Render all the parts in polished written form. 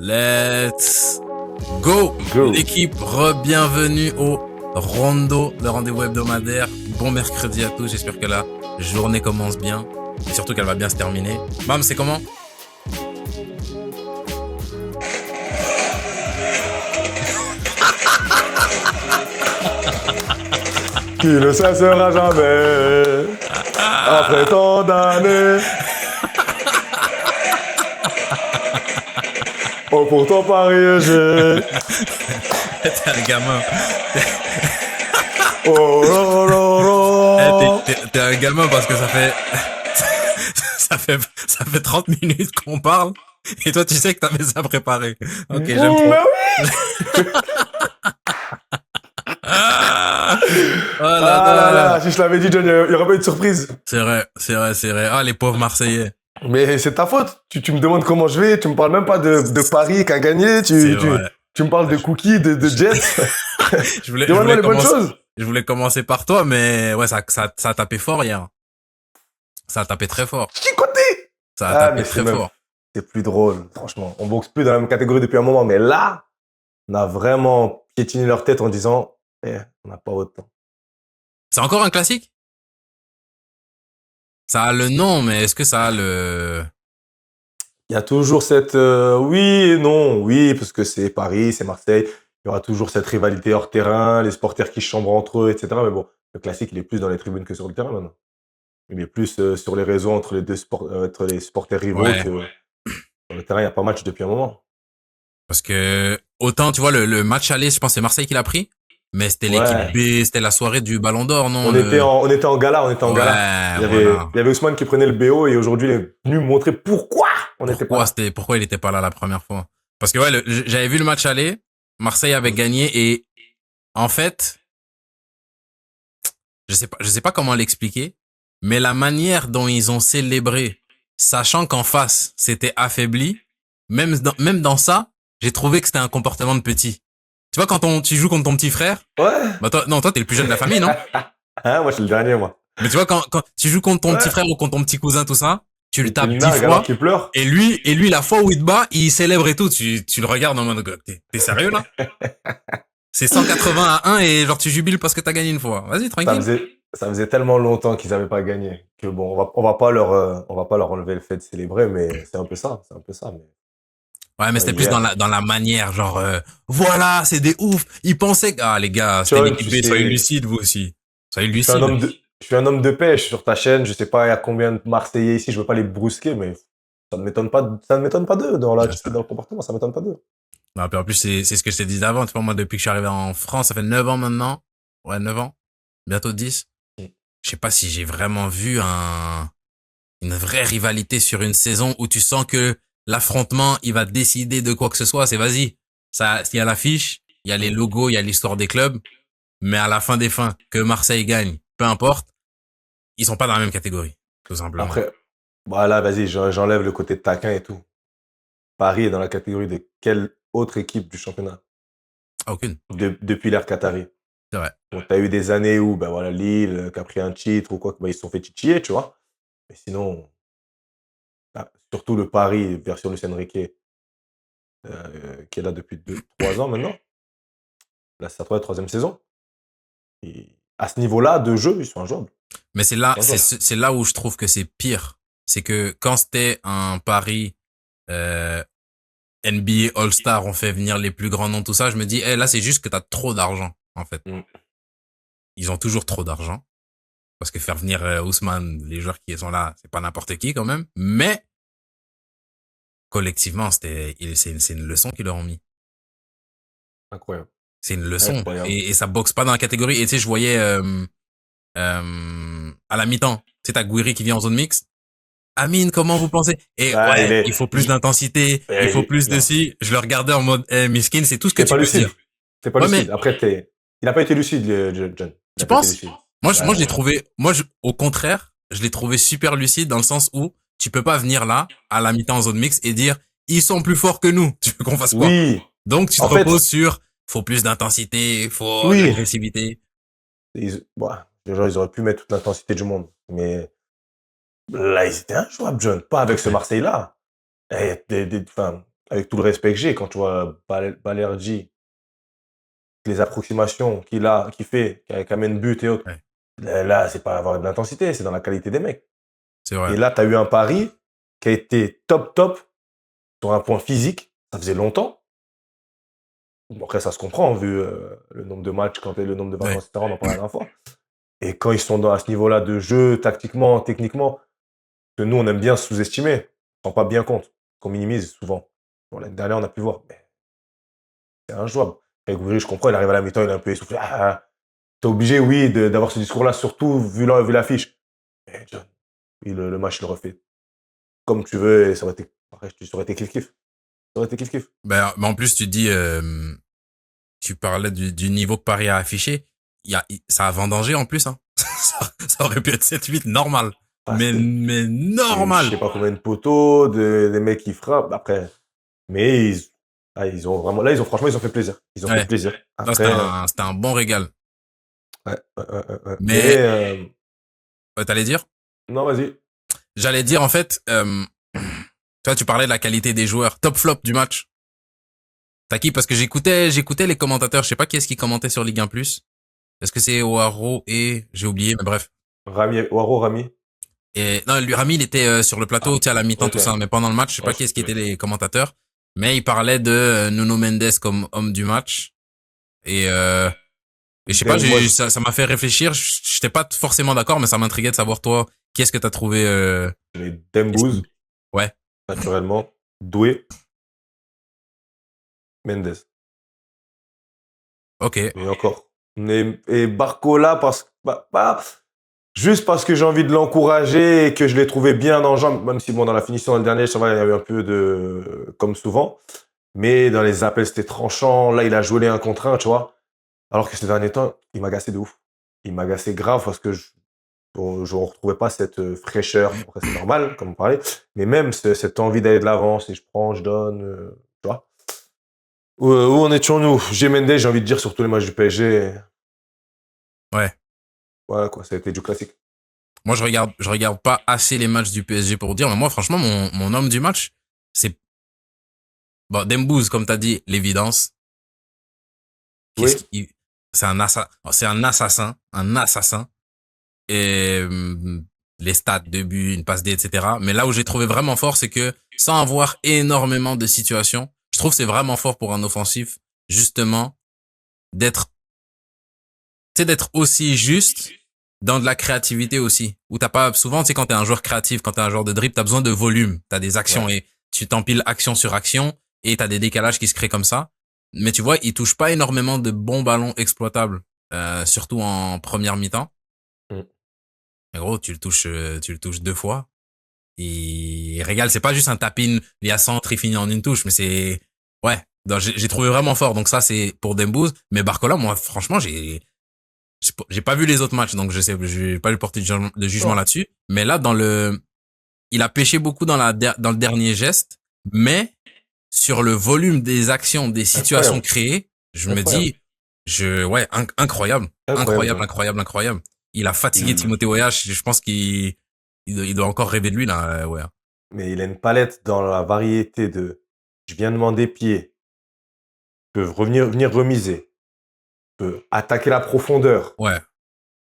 Let's go, l'équipe, bienvenue au Rondo, le rendez-vous hebdomadaire. Bon mercredi à tous, j'espère que la journée commence bien et surtout qu'elle va bien se terminer. Bam, c'est comment? Qui ne cessera jamais après tant d'années. Oh, pour ton pari, j'ai... T'es un gamin. Oh, oh, oh, oh. T'es un gamin parce que ça fait 30 minutes qu'on parle et toi tu sais que t'avais ça préparé. Ok, j'aime trop. Mais oui. Si je l'avais dit, John, il n'y aurait pas eu de surprise. C'est vrai. Ah, les pauvres Marseillais. Mais c'est ta faute. Tu me demandes comment je vais, tu me parles même pas de Paris qu'a gagné, tu me parles de cookies, de Jets. Demande-moi les bonnes choses. Je voulais commencer par toi, mais ouais, ça a tapé fort hier. Ça a tapé très fort. Chicoté. Ça a tapé très fort. C'est plus drôle, franchement. On boxe plus dans la même catégorie depuis un moment, mais là, on a vraiment piétiné leur tête en disant, on n'a pas autant. C'est encore un classique? Ça a le nom, mais est-ce que ça a le... Il y a toujours cette oui et non. Oui, parce que c'est Paris, c'est Marseille. Il y aura toujours cette rivalité hors terrain, les supporters qui se chambrent entre eux, etc. Mais bon, le classique, il est plus dans les tribunes que sur le terrain maintenant. Il est plus sur les réseaux entre les supporters rivaux que sur le terrain. Il n'y a pas match depuis un moment. Parce que autant, tu vois, le match aller, je pense que c'est Marseille qui l'a pris. Mais c'était l'équipe B, c'était la soirée du Ballon d'Or, non? On était en gala, Il y avait Ousmane qui prenait le BO et aujourd'hui il est venu montrer pourquoi on n'était pas là. Pourquoi il était pas là la première fois? Parce que ouais, j'avais vu le match aller, Marseille avait gagné et en fait, je sais pas comment l'expliquer, mais la manière dont ils ont célébré, sachant qu'en face c'était affaibli, même dans ça, j'ai trouvé que c'était un comportement de petit. Tu vois, quand tu joues contre ton petit frère. Ouais. Bah toi, t'es le plus jeune de la famille, non? Moi, je suis le dernier, moi. Mais tu vois, quand tu joues contre ton petit frère ou contre ton petit cousin, tout ça, tu le tapes 10 fois. Qui pleure. Et lui, la fois où il te bat, il célèbre et tout. Tu le regardes en mode, t'es sérieux, là? C'est 180 à 1 et genre, tu jubiles parce que t'as gagné une fois. Vas-y, tranquille. Ça faisait tellement longtemps qu'ils avaient pas gagné que bon, on va pas leur enlever le fait de célébrer, mais c'est un peu ça, mais. Ouais, mais c'était plus dans la manière, genre, voilà, c'est des oufs. Ils pensaient que, les gars, c'était l'équipe B, soyez lucides, vous aussi. Soyez lucides. Je suis un homme de paix, je suis sur ta chaîne, je sais pas il y a combien de Marseillais ici, je veux pas les brusquer, mais ça ne m'étonne pas d'eux dans le comportement, ça m'étonne pas d'eux. Non, puis en plus, c'est ce que je t'ai dit avant, tu vois, moi, depuis que je suis arrivé en France, ça fait 9 ans maintenant. Ouais, 9 ans. Bientôt 10. Je sais pas si j'ai vraiment vu une vraie rivalité sur une saison où tu sens que l'affrontement, il va décider de quoi que ce soit. C'est vas-y. Il y a l'affiche, il y a les logos, il y a l'histoire des clubs. Mais à la fin des fins, que Marseille gagne, peu importe, ils sont pas dans la même catégorie, tout simplement. Après, là, vas-y, j'enlève le côté taquin et tout. Paris est dans la catégorie de quelle autre équipe du championnat? Aucune. Depuis l'ère Qatari. C'est vrai. Donc, t'as eu des années où, Lille, qui a pris un titre ou quoi, ils se sont fait titiller, tu vois. Mais sinon, surtout le Paris, version Lucien Riquet, qui est là depuis 3 ans maintenant. Là, c'est sa troisième saison. Et à ce niveau-là de jeu, ils sont injouables. Mais c'est là où je trouve que c'est pire. C'est que quand c'était un Paris NBA All-Star, on fait venir les plus grands noms, tout ça, je me dis, là, c'est juste que t'as trop d'argent, en fait. Ils ont toujours trop d'argent. Parce que faire venir Ousmane, les joueurs qui sont là, c'est pas n'importe qui quand même. Mais collectivement, c'est une leçon qu'ils leur ont mis. Incroyable. C'est une leçon. Et ça boxe pas dans la catégorie. Et tu sais, je voyais à la mi-temps, tu sais, t'as Gouiri qui vient en zone mixte. Amine, comment vous pensez? Et il faut plus d'intensité, il faut plus de ci. Je le regardais en mode, Miskin, c'est tout ce que tu peux dire. T'es pas lucide. Après, il a pas été lucide, John. Tu penses? Moi, je l'ai trouvé, au contraire, je l'ai trouvé super lucide dans le sens où tu peux pas venir là, à la mi-temps en zone mixte et dire, ils sont plus forts que nous. Tu veux qu'on fasse quoi? Oui. Donc, tu te reposes sur, faut plus d'intensité, faut de l'agressivité. Les gens, ils auraient pu mettre toute l'intensité du monde. Mais là, ils étaient injouables, John. Pas avec ce Marseille-là. avec tout le respect que j'ai, quand tu vois Balerji, les approximations qu'il fait, qui amène but et autres, Ouais, là, c'est pas avoir de l'intensité, c'est dans la qualité des mecs. c'est vrai. Et là, tu as eu un pari qui a été top sur un point physique. Ça faisait longtemps. Bon, après, ça se comprend, vu le nombre de matchs, le nombre de Ouais. vacances, etc. On en parlait la dernière fois. Et quand ils sont à ce niveau-là de jeu, tactiquement, techniquement, que nous, on aime bien sous-estimer, on ne rend pas bien compte, qu'on minimise souvent. Bon, l'année dernière, on a pu voir, mais c'est injouable. Et Gouiri, je comprends, il arrive à la mi-temps, il est un peu essoufflé. T'es obligé, oui, d'avoir ce discours-là, surtout vu l'affiche. Mais John, oui, le match, il le refait comme tu veux, et ça aurait été, pareil, ça aurait été kiff-kiff. Ça aurait été kiff-kiff. Ben, en plus, tu dis, tu parlais du niveau que Paris a affiché. Ça a vendangé en plus, hein. Ça aurait pu être 7-8 normal. Facile. Mais Et je normal. sais pas combien de poteaux, des mecs qui frappent. Après, mais ils ont vraiment, là, franchement, ils ont fait plaisir. Ils ont fait Ouais. plaisir. Non, Après, c'était un bon régal. Mais, Mais, t'allais dire? non, vas-y. J'allais dire, en fait, toi, tu parlais de la qualité des joueurs. Top flop du match. T'as qui? Parce que j'écoutais les commentateurs. Je sais pas qui est-ce qui commentait sur Ligue 1+. Est-ce que c'est Oaro et, j'ai oublié, mais bref. Waro Rami. Et, non, lui, Rami, il était sur le plateau, tu sais, à la mi-temps, Ok. tout ça. Mais pendant le match, je sais Ouais, pas qui est-ce qui étaient les commentateurs. Mais il parlait de Nuno Mendes comme homme du match. Et, et je sais pas, Moi, ça m'a fait réfléchir. J'étais pas forcément d'accord, mais ça m'intriguait de savoir toi, qui est-ce que t'as trouvé, les qu'est-ce Dembouz, qui- Ouais, naturellement. Doué, Mendes. ok, Et encore. Et Barcola, juste parce que j'ai envie de l'encourager et que je l'ai trouvé bien dans le jeu, même si, bon, dans la finition dans le dernier, ça va, il y a eu un peu de. Comme souvent. Mais dans les appels, c'était tranchant. Là, il a joué les 1 contre 1, tu vois. Alors que ces derniers temps, il m'a agacé de ouf. Il m'a agacé grave parce que je ne retrouvais pas cette fraîcheur. Après, c'est normal, comme on parlait. Mais même cette envie d'aller de l'avant, si je prends, je donne, tu vois. Où en étions-nous? J'ai Mendes, j'ai envie de dire, sur tous les matchs du PSG. ouais. Voilà, quoi, ça a été du classique. Moi, je regarde pas assez les matchs du PSG pour dire, mais moi, franchement, mon homme du match, c'est, bon, Dembouz, comme t'as dit, l'évidence. Qu'est-ce Oui. qui, c'est un assassin. Et, les stats de but, une passe D, etc. Mais là où j'ai trouvé vraiment fort, c'est que, sans avoir énormément de situations, je trouve que c'est vraiment fort pour un offensif, justement, d'être, tu sais, d'être aussi juste dans de la créativité aussi. Où t'as pas, souvent, tu sais, quand t'es un joueur créatif, quand t'es un joueur de dribble, t'as besoin de volume. T'as des actions Ouais. et tu t'empiles action sur action et t'as des décalages qui se créent comme ça. Mais tu vois, il touche pas énormément de bons ballons exploitables, surtout en première mi-temps. Mm. Mais gros, tu le touches 2 fois. Et Régal, c'est pas juste un tap-in, il y a centre, il finit en une touche, mais c'est, ouais. Donc, j'ai trouvé vraiment fort. Donc ça, c'est pour Dembouz. Mais Barcola, moi, franchement, j'ai pas vu les autres matchs, donc je sais, j'ai pas eu porter de jugement Non. là-dessus. Mais là, il a pêché beaucoup dans le dernier geste, mais sur le volume des actions, des situations Incroyable. créées, je me Incroyable. dis, ouais, incroyable, Incroyable, incroyable, John. incroyable, incroyable. Il a fatigué Il- Timothée Weah. Je pense il doit encore rêver de lui, là, ouais. Mais il a une palette dans la variété de je viens de m'en dépied, je peux venir remiser, je peux attaquer la profondeur, Ouais,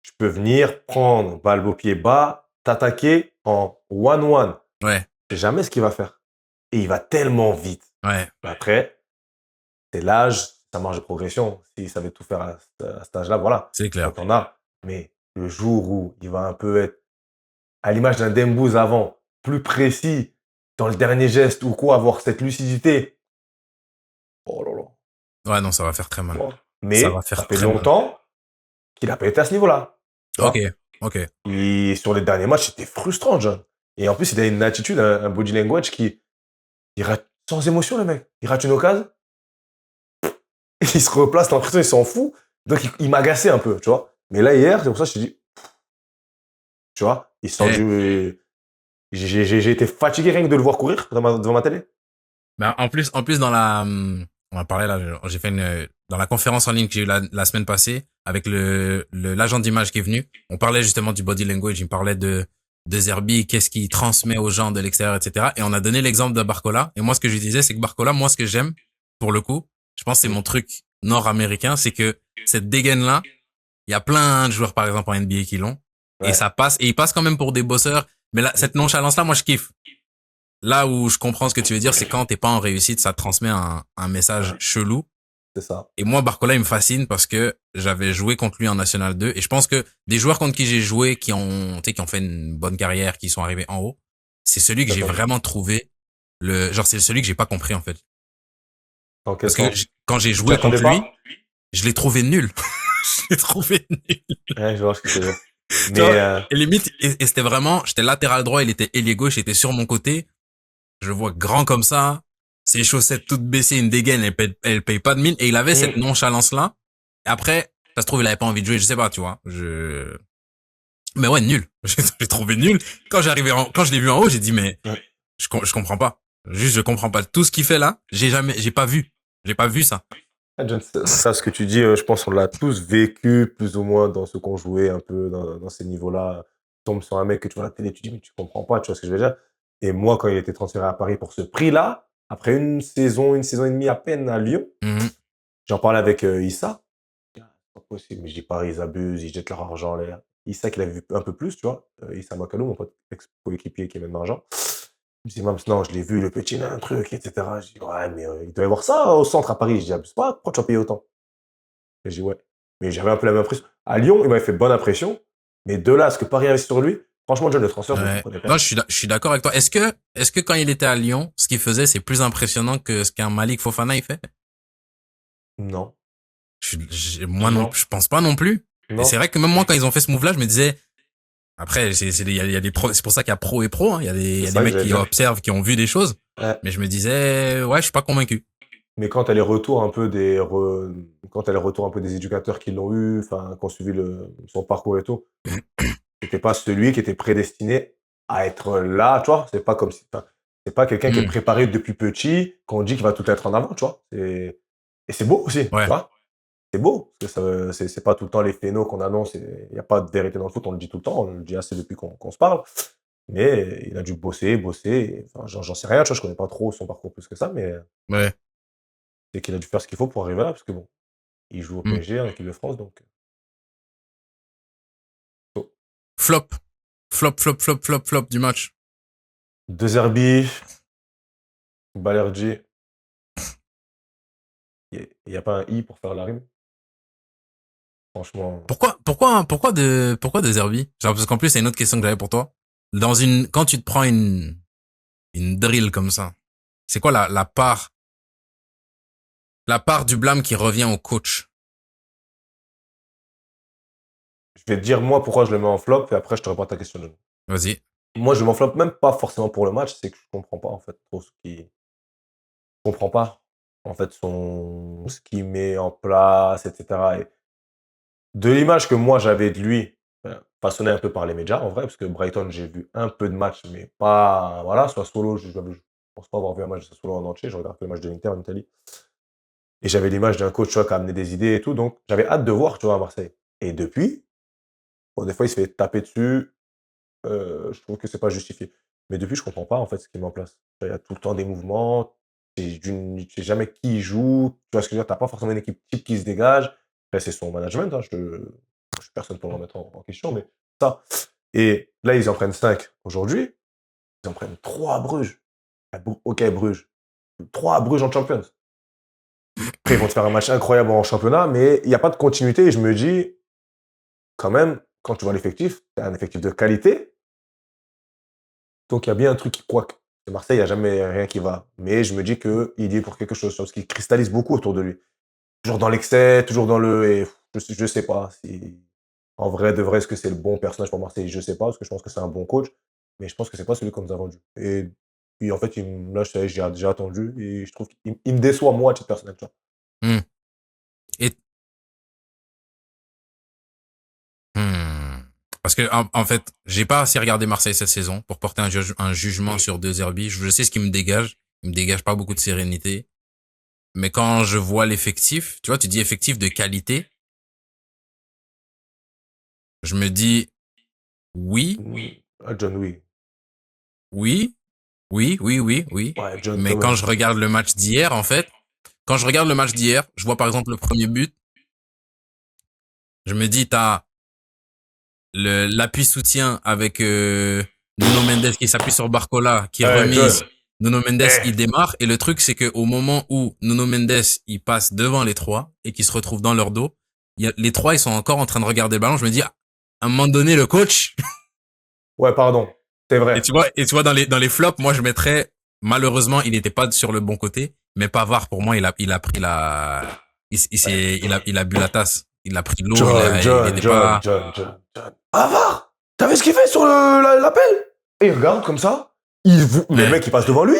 je peux venir prendre balle au pied bas, t'attaquer en one-one. ouais, Je sais jamais ce qu'il va faire. Et il va tellement vite. ouais, Après, c'est l'âge, sa marge de progression. S'il savait tout faire à cet âge-là, voilà, c'est clair. on en a. Mais le jour où il va un peu être à l'image d'un Dembouz avant, plus précis dans le dernier geste ou quoi, avoir cette lucidité. Oh là là. Ouais, non, ça va faire très mal. Bon. Ça va Mais ça faire fait très mal. longtemps qu'il n'a pas été à ce niveau-là. Tu Ok, vois. ok. Et sur les derniers matchs, c'était frustrant, John. Et en plus, il a une attitude, un body language qui il rate sans émotion, le mec. Il rate une occasion, il se replace, t'as l'impression qu'il s'en fout. Donc, il m'agaçait un peu, tu vois. Mais là, hier, c'est pour ça que je te dis, tu vois, il sent Et, du. J'ai été fatigué rien que de le voir courir devant ma télé. ben, en plus, on va parler là, j'ai fait dans la conférence en ligne que j'ai eu la semaine passée, avec l'agent d'image qui est venu, on parlait justement du body language, il me parlait De Zerbi, qu'est-ce qu'il transmet aux gens de l'extérieur, etc. Et on a donné l'exemple de Barcola. Et moi, ce que je disais, c'est que Barcola, moi, ce que j'aime, pour le coup, je pense que c'est mon truc nord-américain, c'est que cette dégaine-là, il y a plein de joueurs, par exemple, en NBA qui l'ont. Et Ouais, ça passe. Et ils passent quand même pour des bosseurs. Mais là, cette nonchalance-là, moi, je kiffe. Là où je comprends ce que tu veux dire, c'est quand t'es pas en réussite, ça transmet un message chelou. c'est ça. Et moi, Barcola, il me fascine parce que j'avais joué contre lui en National 2. Et je pense que des joueurs contre qui j'ai joué, qui ont, tu sais, qui ont fait une bonne carrière, qui sont arrivés en haut, c'est celui que j'ai D'accord. vraiment trouvé genre, c'est celui que j'ai pas compris, en fait. Dans quel Parce que sens? quand j'ai Tu t'y joué attendais contre lui, pas? je l'ai trouvé nul. Je l'ai trouvé nul. Ouais, je vois ce que tu veux dire. Tu Mais vois, et limite, et c'était vraiment, j'étais latéral droit, il était ailier gauche, il était sur mon côté. Je le vois grand comme ça, ses chaussettes toutes baissées, une dégaine, elle paye pas de mine. Et il avait cette nonchalance-là. Et après, ça se trouve, il avait pas envie de jouer, je sais pas, tu vois. Mais ouais, nul. J'ai trouvé nul. Quand je l'ai vu en haut, j'ai dit, mais, ouais. je comprends pas. Juste, je comprends pas. Tout ce qu'il fait là, j'ai pas vu. J'ai pas vu ça. Ah, John, ça, ce que tu dis, je pense qu'on l'a tous vécu, plus ou moins, dans ce qu'on jouait, un peu, dans ces niveaux-là. Tu tombes sur un mec que tu vois à la télé, tu dis, mais tu comprends pas, tu vois ce que je veux dire? Et moi, quand il était transféré à Paris pour ce prix-là, après une saison et demie à peine à Lyon, Mhm. j'en parlais avec Issa. Ah, c'est pas possible, mais je dis Paris, ils abusent, ils jettent leur argent en l'air. Issa, qui l'a vu un peu plus, tu vois. Issa Makalo, mon pote ex-coéquipier qui est même argent. Je dis, Mams, non, je l'ai vu, le petit, il a un truc, etc. Je dis, ouais, mais il doit y avoir ça au centre à Paris. Je dis, abuse pas, pourquoi tu as payé autant? Et je dis, ouais. Mais j'avais un peu la même impression. À Lyon, il m'avait fait bonne impression. Mais de là à ce que Paris investit sur lui, franchement, John, le transfert, je ne Ouais. comprenais Non, rien. je suis d'accord avec toi. Est-ce que quand il était à Lyon, ce qu'il faisait, c'est plus impressionnant que ce qu'un Malik Fofana il fait? Non, Moi non, non, je pense pas non plus. Et non. c'est vrai que même moi, quand ils ont fait ce move-là, je me disais, après, il y a des pros, c'est pour ça qu'il y a pro et pro, hein. Il C'est y a des ça que mecs j'allais qui dire. observent, qui ont vu des choses. Ouais. Mais je me disais, ouais, je suis pas convaincu. Mais quand tu as les retours un peu quand tu les retours un peu des éducateurs qui l'ont eu, enfin, qui ont suivi son parcours et tout, c'était pas celui qui était prédestiné à être là, tu vois. C'est pas comme si, enfin, c'est pas quelqu'un qui est Hmm. préparé depuis petit, qu'on dit qu'il va tout être en avant, tu vois. Et c'est beau aussi, tu Ouais. vois. C'est beau, parce que c'est pas tout le temps les phénos qu'on annonce, il n'y a pas de vérité dans le foot, on le dit tout le temps, on le dit assez depuis qu'on se parle. Mais il a dû bosser, bosser. Enfin, j'en sais rien, tu vois, je connais pas trop son parcours plus que ça, mais Ouais. c'est qu'il a dû faire ce qu'il faut pour arriver là, parce que bon, il joue au Hmm. PSG en équipe de France, donc. Oh. Flop. Flop, flop, flop, flop, flop du match. De Zerbi, Balerdi, il n'y a pas un I pour faire la rime. Franchement, Pourquoi de Zerbi? Genre, parce qu'en plus, c'est une autre question que j'avais pour toi. Quand tu te prends une drill comme ça, c'est quoi la part du blâme qui revient au coach? je vais te dire moi pourquoi je le mets en flop, et après je te réponds à ta question. John. Vas-y. Moi, je m'en flop même pas forcément pour le match, c'est que je comprends pas en fait trop je comprends pas en fait ce qu'il met en place, etc. Et de l'image que moi j'avais de lui, façonnée un peu par les médias en vrai, parce que Brighton, j'ai vu un peu de matchs, mais pas, voilà, soit solo, je pense pas avoir vu un match de solo en entier, je regarde que le match de l'Inter en Italie. Et j'avais l'image d'un coach, tu vois, qui a amené des idées et tout, donc j'avais hâte de voir, tu vois, à Marseille. Et depuis, bon, des fois, il se fait taper dessus, je trouve que c'est pas justifié. Mais depuis, je comprends pas, en fait, ce qu'il met en place. Il y a tout le temps des mouvements, tu sais jamais qui joue, tu vois ce que je veux dire? Tu pas forcément une équipe type qui se dégage. Après, c'est son management, hein, je suis personne pour le remettre en question, mais ça. Et là, ils en prennent 5 aujourd'hui, ils en prennent 3 à Bruges. Ah, OK, Bruges. 3 à Bruges en Champions. Après, ils vont te faire un match incroyable en championnat, mais il y a pas de continuité et je me dis, quand même, quand tu vois l'effectif, tu un effectif de qualité, donc il y a bien un truc qui couac. Et Marseille, il y a jamais rien qui va. Mais je me dis qu'il y est pour quelque chose, parce qu'il cristallise beaucoup autour de lui. Toujours dans l'excès, toujours dans le et je sais pas si en vrai de vrai, est-ce que c'est le bon personnage pour Marseille? Je sais pas, parce que je pense que c'est un bon coach, mais je pense que c'est pas celui qu'on nous a vendu. Et puis en fait, il me là, j'ai attendu et je trouve qu'il me déçoit moi à titre personnel, tu vois? Hmm. Et, hmm. Parce que, en fait, j'ai pas assez regardé Marseille cette saison pour porter un jugement sur deux Zerbi. Je sais ce qui me dégage. Il me dégage pas beaucoup de sérénité. Mais quand je vois l'effectif, tu vois, tu dis effectif de qualité, je me dis, oui, Ah, John, oui. Oui, oui, oui, oui, oui. Ouais, John, Mais quand quand même. je regarde le match d'hier, en fait, quand je regarde le match d'hier, je vois par exemple le premier but, je me dis, t'as l'appui soutien avec Nuno Mendes qui s'appuie sur Barcola, qui John. remise. Nuno Mendes, il Eh. démarre. Et le truc, c'est que au moment où Nuno Mendes, il passe devant les trois et qui se retrouve dans leur dos, les trois, ils sont encore en train de regarder le ballon. Je me dis, à un moment donné, le coach, Ouais, pardon. C'est vrai. et tu vois, dans les flops, moi, je mettrais, malheureusement, il n'était pas sur le bon côté, mais Pavard, pour moi, il a pris il a bu la tasse. Il a pris l'eau, John, il John, était John, pas, John, John, John. Avare! T'as vu ce qu'il fait sur l'appel? Et il regarde comme ça. Le ouais, mec, il passe devant lui.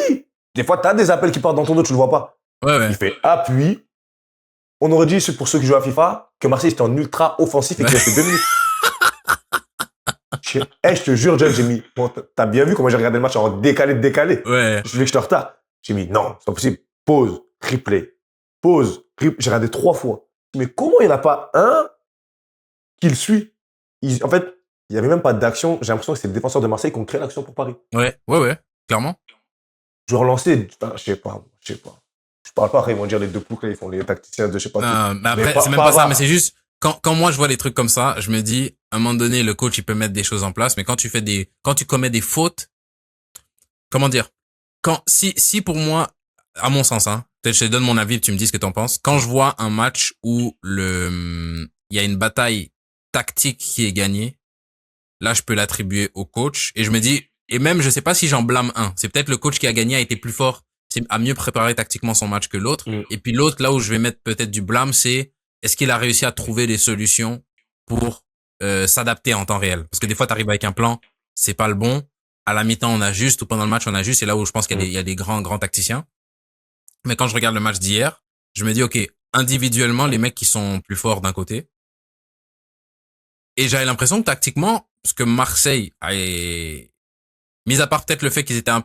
Des fois, t'as des appels qui partent dans ton dos, tu le vois pas. ouais, Il ouais. fait appui. On aurait dit, pour ceux qui jouent à FIFA, que Marseille était en ultra offensif et qu'il restait 2 minutes. Je te jure, John, j'ai mis. Bon, t'as bien vu comment j'ai regardé le match en décalé de décalé. Ouais. Je voulais que je te retard. J'ai mis non, c'est pas possible. Pause, replay. Pause, replay. J'ai regardé 3 fois. Mais comment il n'y en a pas un qui le suit? En fait, il n'y avait même pas d'action. J'ai l'impression que c'est les défenseurs de Marseille qui ont créé l'action pour Paris. Ouais, ouais, ouais, clairement. Je relançais, enfin, je sais pas, je sais pas. Je parle pas, après, ils vont dire les deux poucles, ils font les tacticiens de je sais pas tout. Mais Mais après, c'est pas, même pas pas ça, mais VAR. c'est juste, quand moi je vois des trucs comme ça, je me dis, à un moment donné, le coach, il peut mettre des choses en place, mais quand tu commets des fautes, comment dire? Si pour moi, à mon sens, hein, peut-être je te donne mon avis, tu me dis ce que t'en penses. Quand je vois un match où il y a une bataille tactique qui est gagnée, là, je peux l'attribuer au coach, et je me dis, et même, je sais pas si j'en blâme un. C'est peut-être le coach qui a gagné a été plus fort, a mieux préparé tactiquement son match que l'autre. Mm. Et puis l'autre, là où je vais mettre peut-être du blâme, c'est est-ce qu'il a réussi à trouver des solutions pour s'adapter en temps réel. Parce que des fois, t'arrives avec un plan, c'est pas le bon. À la mi-temps, on ajuste, ou pendant le match, on ajuste. C'est là où je pense Mm. il y a des grands tacticiens. Mais quand je regarde le match d'hier, je me dis, OK, individuellement, les mecs qui sont plus forts d'un côté. Et j'avais l'impression que tactiquement, parce que Marseille mis à part peut-être le fait ils étaient un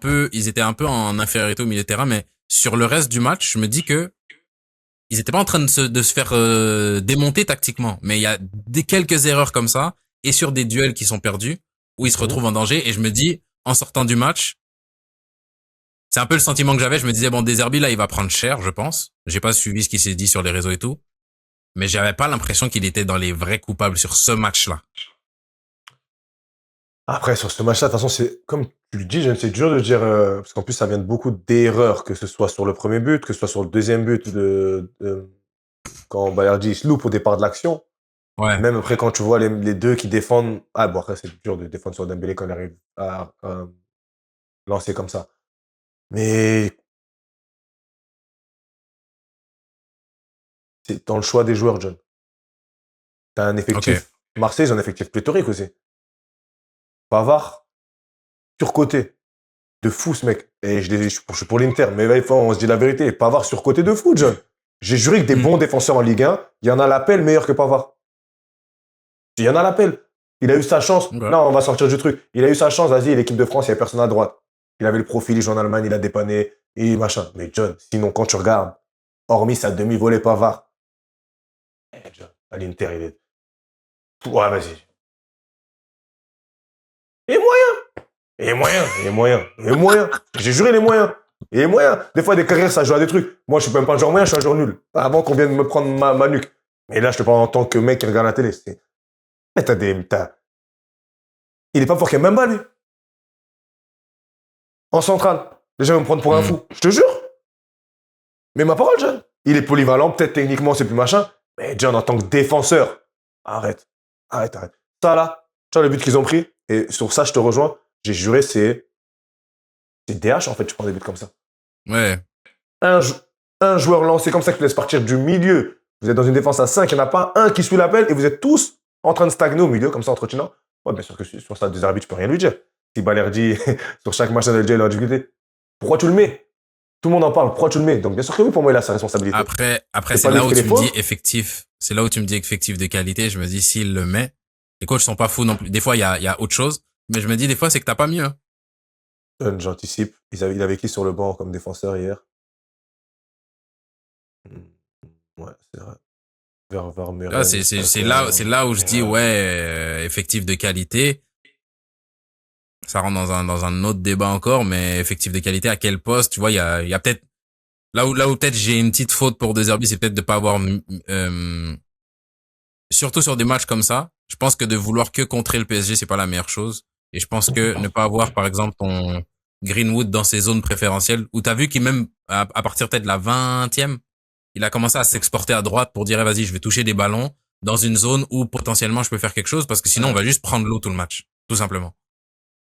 peu en infériorité au milieu de terrain, mais sur le reste du match, je me dis que ils étaient pas en train de se faire démonter tactiquement, mais il y a quelques erreurs comme ça et sur des duels qui sont perdus où ils se Mm. retrouvent en danger et je me dis en sortant du match, c'est un peu le sentiment que j'avais, je me disais bon Deserbi là, il va prendre cher, je pense. J'ai pas suivi ce qui s'est dit sur les réseaux et tout, mais j'avais pas l'impression qu'il était dans les vrais coupables sur ce match-là. Après, sur ce match-là, de toute façon, c'est comme tu le dis, c'est dur de dire, parce qu'en plus, ça vient de beaucoup d'erreurs, que ce soit sur le premier but, que ce soit sur le deuxième but quand Balerdi se loupe au départ de l'action. Ouais. Même après, quand tu vois les deux qui défendent. Ah, bon, après, c'est dur de défendre sur Dembélé quand il arrive à lancer comme ça. Mais c'est dans le choix des joueurs, John. T'as un Ok. effectif. Marseille, ils ont un effectif pléthorique aussi. Pavard, surcoté. De fou, ce mec. Et je suis pour l'Inter, mais là, on se dit la vérité. Pavard surcoté de fou, John. J'ai juré que des Hmm. bons défenseurs en Ligue 1, il y en a l'appel meilleur que Pavard. Il y en a l'appel. Il a eu sa chance. Okay. Non, on va sortir du truc. Il a eu sa chance, vas-y, l'équipe de France, il n'y avait personne à droite. Il avait le profil, il joue en Allemagne, il a dépanné, et machin. Mais John, sinon, quand tu regardes, hormis sa demi-volée Pavard, John, à l'Inter, il est. Ouais, vas-y. Et moyen. Et moyen. Et moyen. Et moyen. J'ai juré les moyens. Et les moyens. Des fois, des carrières, ça joue à des trucs. Moi, je suis même pas un joueur moyen, je suis un joueur nul. Avant qu'on vienne me prendre ma nuque. Mais là, je te parle en tant que mec qui regarde la télé. Mais il est pas fort qu'il même pas, lui. En centrale. Les gens vont me prendre pour un Hmm. fou. Je te jure. Mais ma parole, John. Il est polyvalent, peut-être techniquement, c'est plus machin. Mais John, en tant que défenseur, arrête. Arrête, arrête. Ça, là, tu vois le but qu'ils ont pris. Et sur ça, je te rejoins. J'ai juré, c'est DH, en fait, tu prends des buts comme ça. Ouais. Un, un joueur lancé comme ça qui te laisse partir du milieu. Vous êtes dans une défense à 5, il n'y en a pas un qui suit l'appel et vous êtes tous en train de stagner au milieu, comme ça, entre Chinois. Ouais, bien sûr que sur ça, des arbitres, tu peux rien lui dire. Si Balerdi, sur chaque match de il a difficulté. Pourquoi tu le mets? Tout le monde en parle. Pourquoi tu le mets? Donc, bien sûr que oui, pour moi, il a sa responsabilité. Après, C'est c'est pas lui là qui où fait les tu me dis fautes. effectif. C'est là où tu me dis effectif de qualité. Je me dis, s'il le met, les coachs sont pas fous non plus. Des fois, il y a autre chose. Mais je me dis, des fois, c'est que t'as pas mieux. Hein. J'anticipe. Il avait qui sur le banc comme défenseur hier? Ouais, c'est vrai. Là, Vermeuren, c'est Stalker. là où je dis, ouais, effectif de qualité. ça rentre dans un autre débat encore, mais effectif de qualité, à quel poste, tu vois, il y a peut-être, là où peut-être j'ai une petite faute pour De Zerbi, c'est peut-être de pas avoir, surtout sur des matchs comme ça, je pense que de vouloir que contrer le PSG, c'est pas la meilleure chose. Et je pense que ne pas avoir, par exemple, ton Greenwood dans ses zones préférentielles, où t'as vu qu'il même, à partir peut-être de la 20e, il a commencé à s'exporter à droite pour dire, eh, vas-y, je vais toucher des ballons dans une zone où potentiellement je peux faire quelque chose, parce que sinon on va juste prendre l'eau tout le match, tout simplement.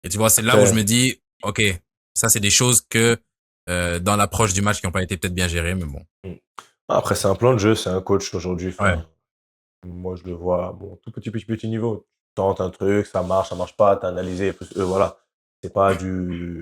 Et tu vois, c'est là où je Après, me dis, ok, ça c'est des choses que dans l'approche du match qui n'ont pas été peut-être bien gérées, mais bon. mm. Après, c'est un plan de jeu, c'est un coach aujourd'hui. Ouais, Enfin, moi, je le vois, bon, tout petit niveau. Tu tentes un truc, ça marche pas, t'as analysé, voilà. C'est pas à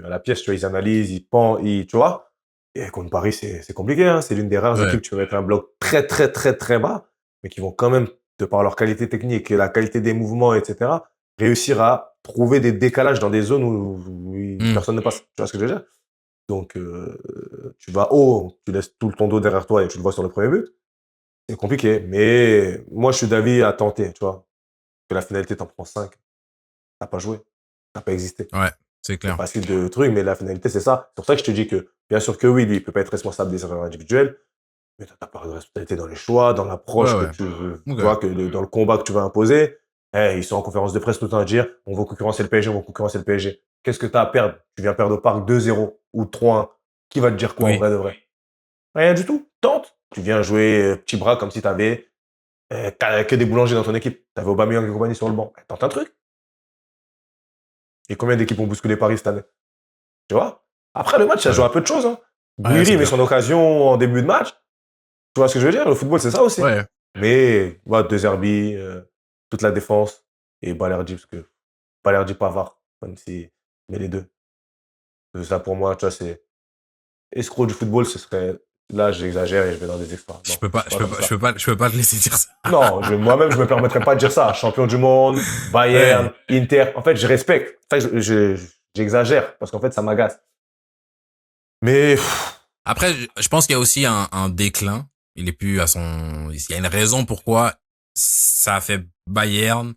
la pièce, tu vois, ils analysent, ils pensent, tu vois. Et contre Paris, c'est compliqué, hein. C'est l'une des rares ouais, équipes, tu peux mettre un bloc très, très, très, très bas, mais qui vont quand même, de par leur qualité technique et la qualité des mouvements, etc., réussir à trouver des décalages dans des zones où hmm, personne ne passe. Tu vois ce que je veux dire? Donc, tu vas haut, tu laisses tout ton dos derrière toi et tu le vois sur le premier but. C'est compliqué, mais moi, je suis d'avis à tenter, tu vois. Que la finalité, t'en prends 5. T'as pas joué, t'as pas existé. ouais, c'est C'est clair. facile de truc, mais la finalité, c'est ça. C'est pour ça que je te dis que, bien sûr que oui, lui, il peut pas être responsable des erreurs individuelles, mais t'as ta part de responsabilité dans les choix, dans Ouais, l'approche que ouais. tu veux, Ok. tu vois, dans le combat que tu vas imposer. Eh, ils sont en conférence de presse tout le temps à dire, on va concurrencer le PSG, on va concurrencer le PSG. Qu'est-ce que t'as à perdre? Tu viens perdre au parc 2-0 ou 3-1. Qui va te dire quoi en Oui. vrai de vrai? Rien du tout. Tente. Tu viens jouer petit bras comme si t'avais que des boulangers dans ton équipe. T'avais Aubameyang et compagnie sur le banc. Tente un truc. Et combien d'équipes ont bousculé Paris cette année? Tu vois? Après, le match, ça joue Ouais, à peu de choses. Hein. ouais, c'est Gouiri met clair. son occasion en début de match. Tu vois ce que je veux dire? Le football, c'est ça aussi. Ouais. Mais, voilà, De Zerbi, toute la défense et Balerdi, parce que Balerdi Pavard, même si, mais les deux. Ça, pour moi, tu vois, c'est escroc du football, ce serait. Là, j'exagère et je vais dans des extras. Non, c'est pas comme ça. Je peux pas te laisser dire ça. Non, moi-même, je me permettrais pas de dire ça. Champion du monde, Bayern, Ouais. Inter. En fait, je respecte. En fait, j'exagère parce qu'en fait, ça m'agace. Mais Après, je pense qu'il y a aussi un déclin. Il est plus à son, il y a une raison pourquoi ça a fait Bayern,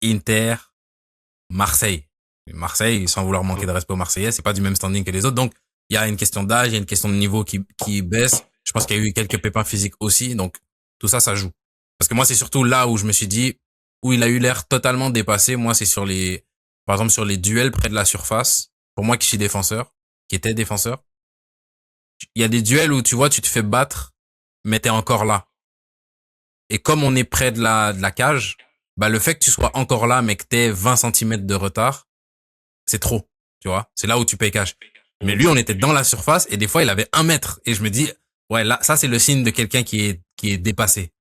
Inter, Marseille. Marseille, sans vouloir manquer de respect aux Marseillais, c'est pas du même standing que les autres. Donc, il y a une question d'âge, il y a une question de niveau qui baisse. Je pense qu'il y a eu quelques pépins physiques aussi. Donc, tout ça, ça joue. Parce que moi, c'est surtout là où je me suis dit, où il a eu l'air totalement dépassé. Moi, c'est sur par exemple, sur les duels près de la surface. Pour moi, qui suis défenseur, qui était défenseur. Il y a des duels où, tu vois, tu te fais battre, mais t'es encore là. Et comme on est près de la cage, bah, le fait que tu sois encore là, mais que t'aies 20 centimètres de retard, c'est trop, tu vois. C'est là où tu payes cash. Mais lui, on était dans la surface et des fois, il avait 1 mètre. Et je me dis, ouais, là, ça, c'est le signe de quelqu'un qui est dépassé.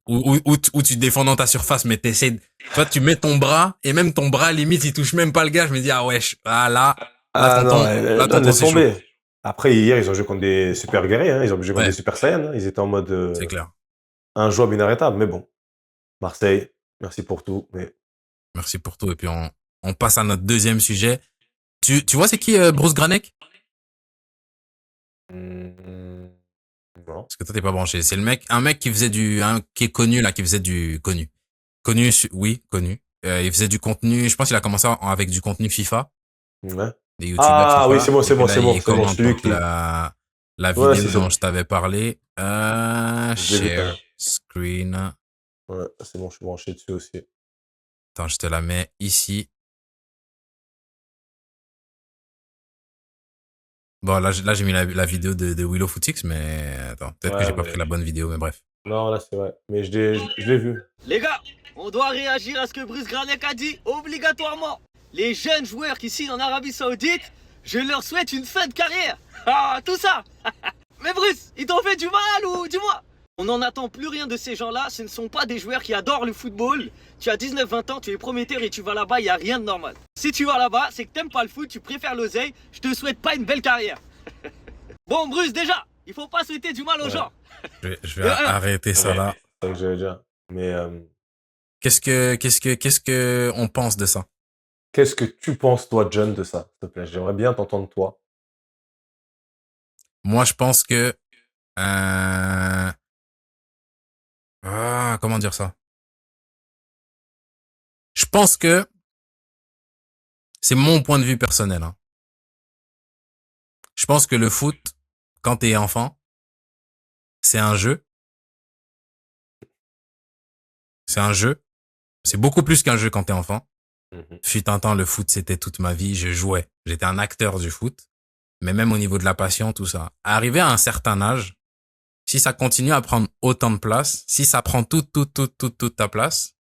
Où tu défends dans ta surface, mais toi, tu mets ton bras et même ton bras, limite, il touche même pas le gars. Je me dis, ah wesh, ah ah non, là, non, tonton, laisse c'est chaud. tomber. Après, hier, ils ont joué contre des super guerriers. Hein. Ils ont joué contre des Ouais, super saiyans. Hein. Ils étaient en mode c'est clair. injouable, inarrêtable. Mais bon, Marseille, merci pour tout. Mais Merci pour tout. Et puis, on passe à notre deuxième sujet. Tu vois, c'est qui, Bruce Granek? hmm, non. Parce que toi, t'es pas branché. C'est un mec qui faisait qui est connu, là, qui faisait du, connu, oui, connu. Il faisait du contenu, je pense qu'il a commencé avec du contenu FIFA, Ouais. des youtubeurs Ah oui, FIFA. c'est bon, Et c'est puis bon, là, c'est bon, il c'est bon. commente Celui donc qui. la Ouais, vidéo si, c'est dont bon. je t'avais parlé. Je l'ai vu tout à Share l'heure. screen. Ouais, c'est bon, je suis branché dessus aussi. Attends, je te la mets ici. Bon, là j'ai mis la vidéo de Willow Footix, mais attends, peut-être que j'ai Ouais, pas pris mais. la bonne vidéo, mais bref. Non, là, c'est vrai. Mais je l'ai vu. Les gars, on doit réagir à ce que Brice Granek a dit obligatoirement. Les jeunes joueurs qui signent en Arabie Saoudite, je leur souhaite une fin de carrière. Ah, tout ça. Mais Brice, ils t'ont fait du mal ou dis-moi. On n'en attend plus rien de ces gens-là, ce ne sont pas des joueurs qui adorent le football. Tu as 19-20 ans, tu es prometteur et tu vas là-bas, il n'y a rien de normal. Si tu vas là-bas, c'est que t'aimes pas le foot, tu préfères l'oseille, je te souhaite pas une belle carrière. Bon Bruce, déjà, il faut pas souhaiter du mal aux Ouais. gens. Je vais De un, arrêter ça Ouais. là. C'est ça que j'allais dire. Mais Qu'est-ce que on pense de ça? qu'est-ce que tu penses, toi, John, de ça, s'il te plaît? J'aimerais bien t'entendre, toi. Moi, je pense que, comment dire ça? Je pense que c'est mon point de vue personnel. Hein. Je pense que le foot, quand t'es enfant, c'est un jeu. C'est un jeu. C'est beaucoup plus qu'un jeu quand t'es enfant. Fut un temps, le foot, c'était toute ma vie. Je jouais. J'étais un acteur du foot. Mais même au niveau de la passion, tout ça. Arrivé à un certain âge, si ça continue à prendre autant de place, si ça prend toute ta place,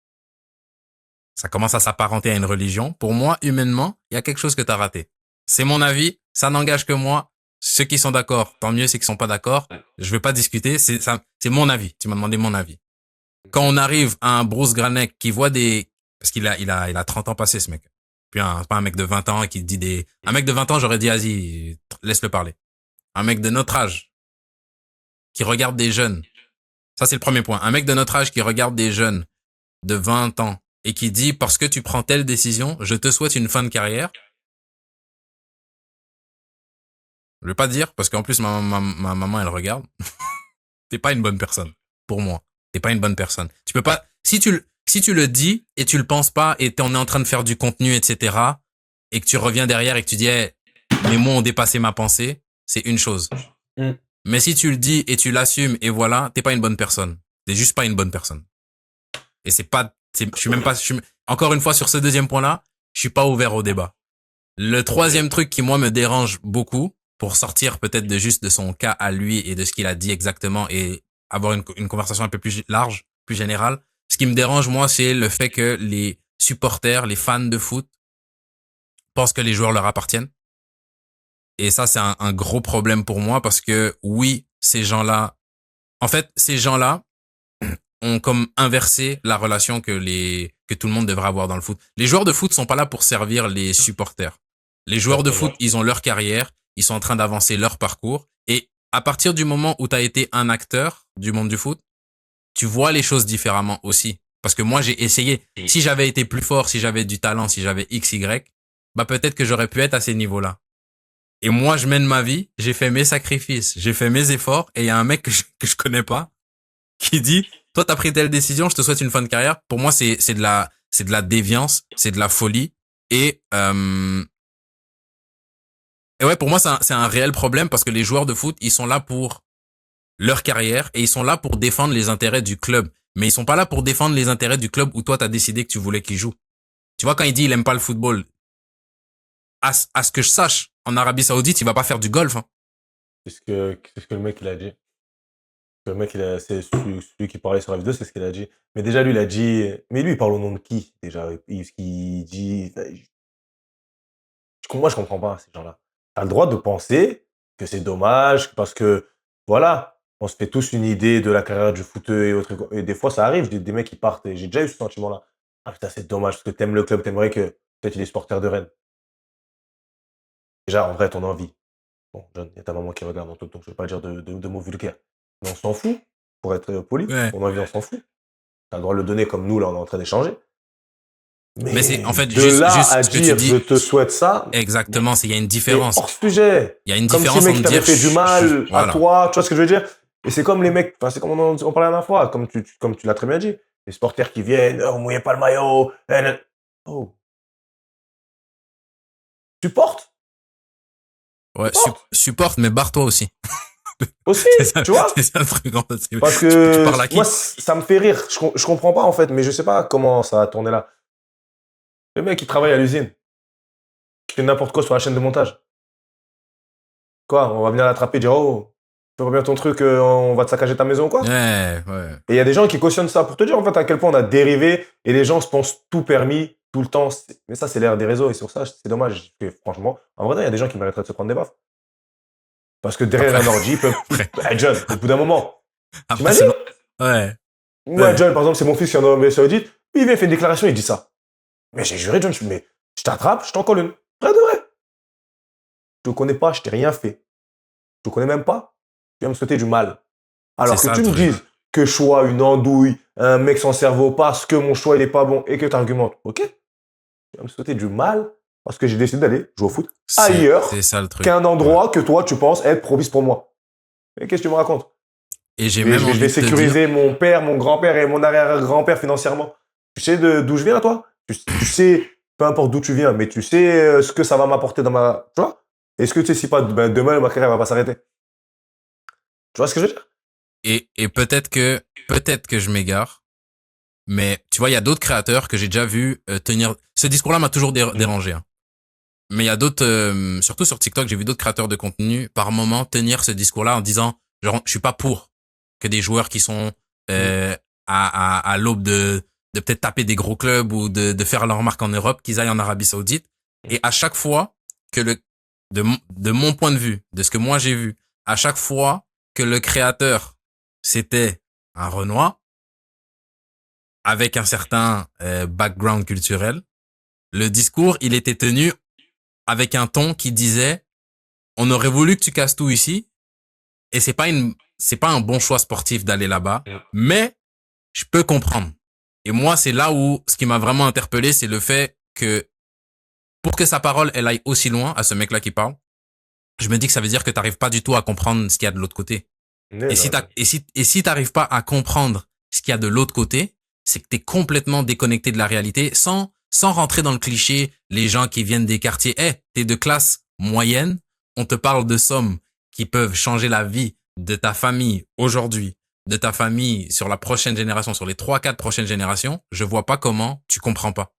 ça commence à s'apparenter à une religion. Pour moi, humainement, il y a quelque chose que t'as raté. C'est mon avis. Ça n'engage que moi. Ceux qui sont d'accord, tant mieux. Ceux qui sont pas d'accord, je vais pas discuter. C'est mon avis. Tu m'as demandé mon avis. Quand on arrive à un Bruce Granek qui voit parce qu'il a 30 ans passé, ce mec. Puis pas un mec de 20 ans qui dit un mec de 20 ans, j'aurais dit, vas-y, laisse-le parler. Un mec de notre âge qui regarde des jeunes. Ça, c'est le premier point. Un mec de notre âge qui regarde des jeunes de 20 ans et qui dit, parce que tu prends telle décision, je te souhaite une fin de carrière. Je vais pas dire, parce qu'en plus, ma maman, elle regarde. T'es pas une bonne personne. Pour moi. T'es pas une bonne personne. Tu peux pas, si tu le dis et tu le penses pas et on est en train de faire du contenu, etc., et que tu reviens derrière et que tu dis, hey, mes mots ont dépassé ma pensée, c'est une chose. Mais si tu le dis et tu l'assumes et voilà, t'es pas une bonne personne. T'es juste pas une bonne personne. Et je suis même pas, encore une fois, sur ce deuxième point-là, je suis pas ouvert au débat. Le troisième truc qui, moi, me dérange beaucoup, pour sortir peut-être de son cas à lui et de ce qu'il a dit exactement et avoir une conversation un peu plus large, plus générale. Ce qui me dérange, moi, c'est le fait que les supporters, les fans de foot pensent que les joueurs leur appartiennent. Et ça, c'est un gros problème pour moi parce que oui, ces gens-là ont comme inversé la relation que tout le monde devrait avoir dans le foot. Les joueurs de foot sont pas là pour servir les supporters. Les joueurs de foot, ils ont leur carrière, ils sont en train d'avancer leur parcours. Et à partir du moment où tu as été un acteur du monde du foot, tu vois les choses différemment aussi. Parce que moi, j'ai essayé. Si j'avais été plus fort, si j'avais du talent, si j'avais X, Y, bah peut-être que j'aurais pu être à ces niveaux-là. Et moi, je mène ma vie, j'ai fait mes sacrifices, j'ai fait mes efforts, et il y a un mec que je connais pas qui dit, toi, t'as pris telle décision, je te souhaite une fin de carrière. Pour moi, c'est de la déviance, c'est de la folie. Et ouais, pour moi, c'est un réel problème parce que les joueurs de foot, ils sont là pour leur carrière et ils sont là pour défendre les intérêts du club. Mais ils sont pas là pour défendre les intérêts du club où toi, t'as décidé que tu voulais qu'ils jouent. Tu vois, quand il dit il aime pas le football, à ce que je sache, en Arabie Saoudite, il va pas faire du golf. Hein. C'est ce que le mec, il a dit. Le mec, c'est celui qui parlait sur la vidéo, c'est ce qu'il a dit. Mais déjà, lui, il a dit... Mais lui, il parle au nom de qui, déjà? Ce qu'il dit... Moi, je comprends pas, ces gens-là. T'as le droit de penser que c'est dommage, parce que, voilà, on se fait tous une idée de la carrière du footeux et autres. Et des fois, ça arrive, des mecs qui partent, et j'ai déjà eu ce sentiment-là. Ah putain, c'est dommage, parce que t'aimes le club, t'aimerais que peut-être il est supporter de Rennes. Déjà, en vrai, ton envie. Bon, John, il y a ta maman qui regarde, donc je ne vais pas dire de mots vulgaires. Mais on s'en fout, pour être poli. Ouais. Ton envie, on s'en fout. T'as le droit de le donner comme nous, là, on est en train d'échanger. Mais c'est, en fait, de juste à ce que dire, tu dis. je te souhaite ça. Exactement, il y a une différence. Hors sujet. Il y a une Comme différence si le mec entre t'avait dire. fait du mal à voilà. toi, tu vois ce que je veux dire? Et c'est comme les mecs, enfin, c'est comme on parlait la dernière fois, comme tu l'as très bien dit. Les supporters qui viennent, oh, mouillez pas le maillot. Oh. Tu portes? Ouais, supporte, mais barre-toi aussi. Aussi, tu vois? C'est ça le truc, en fait. Parce Tu que parles à qui? moi, ça me fait rire. Je comprends pas, en fait, mais je sais pas comment ça a tourné là. Le mec, il travaille à l'usine. Il fait n'importe quoi sur la chaîne de montage. Quoi? On va venir l'attraper et dire, oh, fais pas bien ton truc, on va te saccager ta maison, quoi? Ouais. Et il y a des gens qui cautionnent ça pour te dire, en fait, à quel point on a dérivé et les gens se pensent tout permis, tout le temps. Mais ça, c'est l'ère des réseaux et sur ça, c'est dommage. Et franchement, en vrai, il y a des gens qui mériteraient de se prendre des baffes. Parce que derrière un ordi, ils peuvent. Hey, John, au bout d'un moment. Après, T'imagines? ouais. Moi, John, par exemple, c'est mon fils qui est en Arabie Saoudite. Il vient faire une déclaration, il dit ça. Mais j'ai juré, John, mais je t'attrape, je t'en colle une. Vrai de vrai. Je te connais pas, je t'ai rien fait. Je te connais même pas. Tu viens me souhaiter du mal. Alors que tu me dises que je sois une andouille, un mec sans cerveau, parce que mon choix il est pas bon et que tu argumentes, ok? Tu vas me souhaiter du mal parce que j'ai décidé d'aller jouer au foot ailleurs qu'un endroit que toi tu penses être propice pour moi. Et qu'est-ce que tu me racontes? Et je vais sécuriser mon père, mon grand-père et mon arrière-grand-père financièrement. Tu sais d'où je viens, toi? Tu sais peu importe d'où tu viens, mais tu sais ce que ça va m'apporter dans ma... Tu vois? Est-ce que tu sais si pas, ben, demain, ma carrière va pas s'arrêter? Tu vois ce que je veux dire? Et peut-être que je m'égare, mais tu vois, il y a d'autres créateurs que j'ai déjà vu tenir. Ce discours-là m'a toujours dérangé. Hein. Mais il y a d'autres, surtout sur TikTok, j'ai vu d'autres créateurs de contenu par moment tenir ce discours-là en disant, genre, je suis pas pour que des joueurs qui sont à l'aube de peut-être taper des gros clubs ou de faire leur marque en Europe, qu'ils aillent en Arabie Saoudite. Et à chaque fois que de mon point de vue, de ce que moi j'ai vu, à chaque fois que le créateur c'était un Renoir avec un certain background culturel, le discours il était tenu avec un ton qui disait on aurait voulu que tu casses tout ici et c'est pas un bon choix sportif d'aller là-bas, mais je peux comprendre. Et moi, c'est là où ce qui m'a vraiment interpellé, c'est le fait que pour que sa parole elle aille aussi loin à ce mec-là qui parle, je me dis que ça veut dire que t'arrives pas du tout à comprendre ce qu'il y a de l'autre côté. Et si t'arrives pas à comprendre ce qu'il y a de l'autre côté, c'est que t'es complètement déconnecté de la réalité sans rentrer dans le cliché, les gens qui viennent des quartiers, t'es de classe moyenne, on te parle de sommes qui peuvent changer la vie de ta famille aujourd'hui, de ta famille sur la prochaine génération, sur les 3-4 prochaines générations, je vois pas comment tu comprends pas.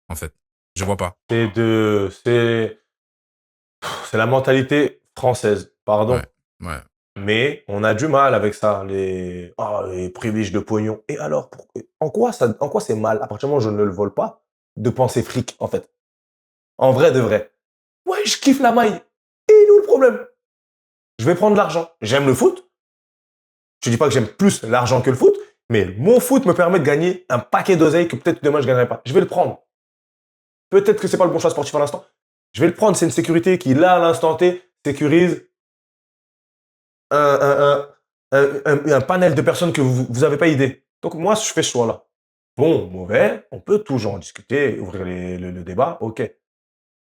En fait, je vois pas. C'est la mentalité française, pardon. Ouais. Mais on a du mal avec ça, les privilèges de pognon. Et alors, en quoi c'est mal, à partir du moment où je ne le vole pas, de penser fric, en fait? En vrai de vrai. Ouais, je kiffe la maille. Et il est où le problème? Je vais prendre l'argent. J'aime le foot. Je dis pas que j'aime plus l'argent que le foot, mais mon foot me permet de gagner un paquet d'oseille que peut-être demain je gagnerai pas. Je vais le prendre. Peut-être que c'est pas le bon choix sportif à l'instant. Je vais le prendre. C'est une sécurité qui, là, à l'instant T, sécurise un panel de personnes que vous avez pas idée. Donc moi, je fais ce choix-là. Bon, mauvais, on peut toujours en discuter, ouvrir le débat, ok.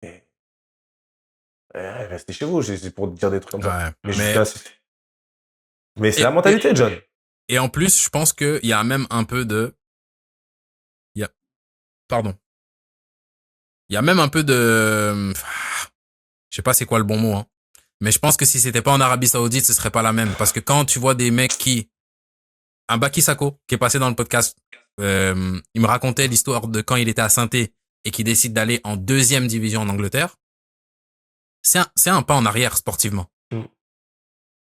Mais restez chez vous, c'est pour dire des trucs comme ça. Ouais. Mais c'est la Et- mentalité, John. Et en plus, je pense qu'il y a même un peu de... Pardon. Il y a même un peu de... Je sais pas c'est quoi le bon mot, hein. Mais je pense que si c'était pas en Arabie Saoudite, ce serait pas la même. Parce que quand tu vois des mecs qui... Un Baki Sako, qui est passé dans le podcast, il me racontait l'histoire de quand il était à Saint-Étienne et qui décide d'aller en 2e division en Angleterre. C'est un pas en arrière sportivement.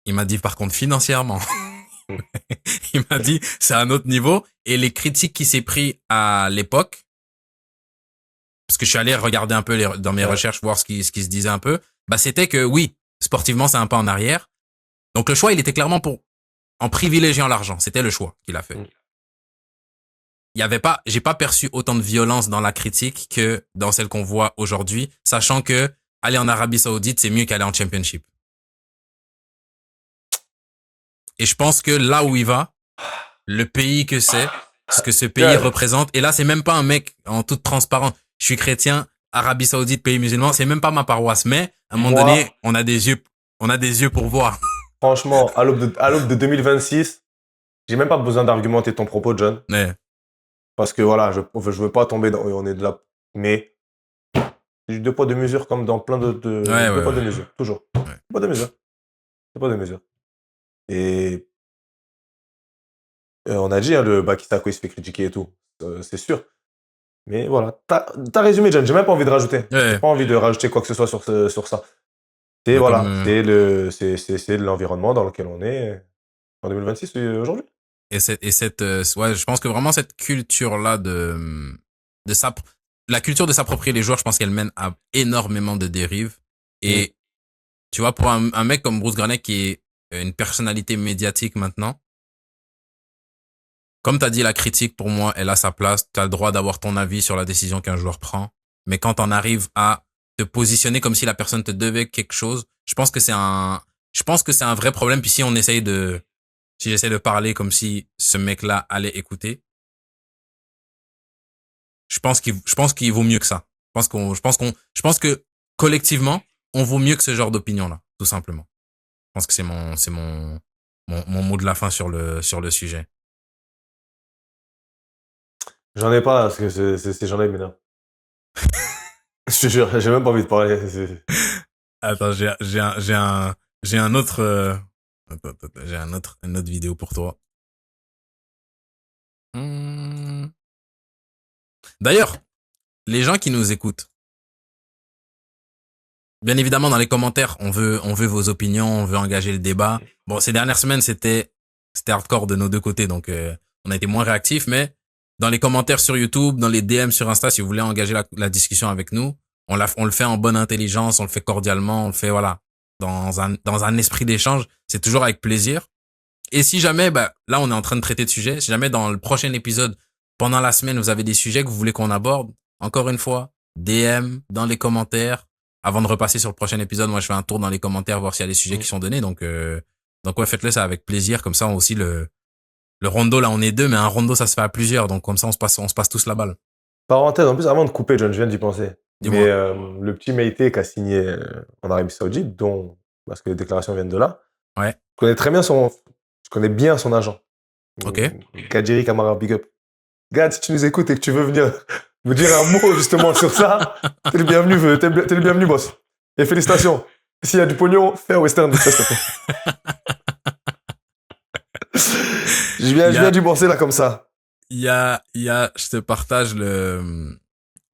Il m'a dit par contre financièrement. Il m'a dit c'est un autre niveau. Et les critiques qui s'est pris à l'époque, parce que je suis allé regarder un peu dans mes recherches, voir ce qui se disait un peu, bah c'était que oui, sportivement c'est un pas en arrière. Donc le choix il était clairement en privilégiant l'argent. C'était le choix qu'il a fait. Il y avait pas, j'ai pas perçu autant de violence dans la critique que dans celle qu'on voit aujourd'hui, sachant que aller en Arabie Saoudite c'est mieux qu'aller en Championship. Et je pense que là où il va, le pays que c'est, ce que ce pays représente, et là c'est même pas un mec en toute transparence. Je suis chrétien, Arabie Saoudite, pays musulman, c'est même pas ma paroisse, mais à un moment donné, on a des yeux pour voir. Franchement, à l'aube de 2026, j'ai même pas besoin d'argumenter ton propos, John. Ouais. Parce que voilà, je veux pas tomber dans, on est de là, mais deux poids deux mesures comme dans plein deux poids deux mesures, toujours. Deux poids deux mesures. Deux poids deux mesures. Et on a dit, hein, le Baki Sako, il se fait critiquer et tout. C'est sûr. Mais voilà. T'as résumé, John. J'ai même pas envie de rajouter. J'ai pas envie de rajouter quoi que ce soit sur ça. C'est voilà. C'est l'environnement dans lequel on est en 2026 aujourd'hui. Et je pense que vraiment cette culture-là la culture de s'approprier les joueurs, je pense qu'elle mène à énormément de dérives. Et tu vois, pour un mec comme Bruce Granet qui est une personnalité médiatique maintenant, comme t'as dit, la critique, pour moi, elle a sa place. T'as le droit d'avoir ton avis sur la décision qu'un joueur prend. Mais quand on arrive à te positionner comme si la personne te devait quelque chose, je pense que c'est un vrai problème. Puis si j'essaie de parler comme si ce mec-là allait écouter, je pense qu'il vaut mieux que ça. Je pense que collectivement, on vaut mieux que ce genre d'opinion-là, tout simplement. Je pense que c'est mon mot de la fin sur le sujet. J'en ai pas, parce que j'en ai, mais non. Je te jure, j'ai même pas envie de parler. Attends, j'ai un autre, attends, j'ai une autre vidéo pour toi. D'ailleurs, les gens qui nous écoutent, bien évidemment, dans les commentaires, on veut vos opinions, on veut engager le débat. Bon, ces dernières semaines, c'était hardcore de nos deux côtés, donc on a été moins réactifs, mais dans les commentaires sur YouTube, dans les DM sur Insta, si vous voulez engager la discussion avec nous, on le fait en bonne intelligence, on le fait cordialement, on le fait, voilà, dans un esprit d'échange. C'est toujours avec plaisir. Et si jamais, bah, là, on est en train de traiter de sujets, si jamais dans le prochain épisode, pendant la semaine, vous avez des sujets que vous voulez qu'on aborde, encore une fois, DM, dans les commentaires. Avant de repasser sur le prochain épisode, moi, je fais un tour dans les commentaires, voir s'il y a des sujets qui sont donnés. Donc ouais, faites-le ça avec plaisir. Comme ça, on aussi le rondo, là, on est deux, mais un rondo, ça se fait à plusieurs. Donc, comme ça, on se passe tous la balle. Parenthèse, en plus, avant de couper, John, je viens d'y penser. Dis-moi. Mais le petit Meïté qui a signé en Arabie Saoudite, parce que les déclarations viennent de là, Ouais. Je connais bien son agent. Ok. Gadjiri Kamara, big up. Gad, si tu nous écoutes et que tu veux venir me dire un mot justement sur ça, t'es le bienvenu, boss. Et félicitations. S'il y a du pognon, fais un western, s'il te plaît. Je viens d'y penser là comme ça. Je te partage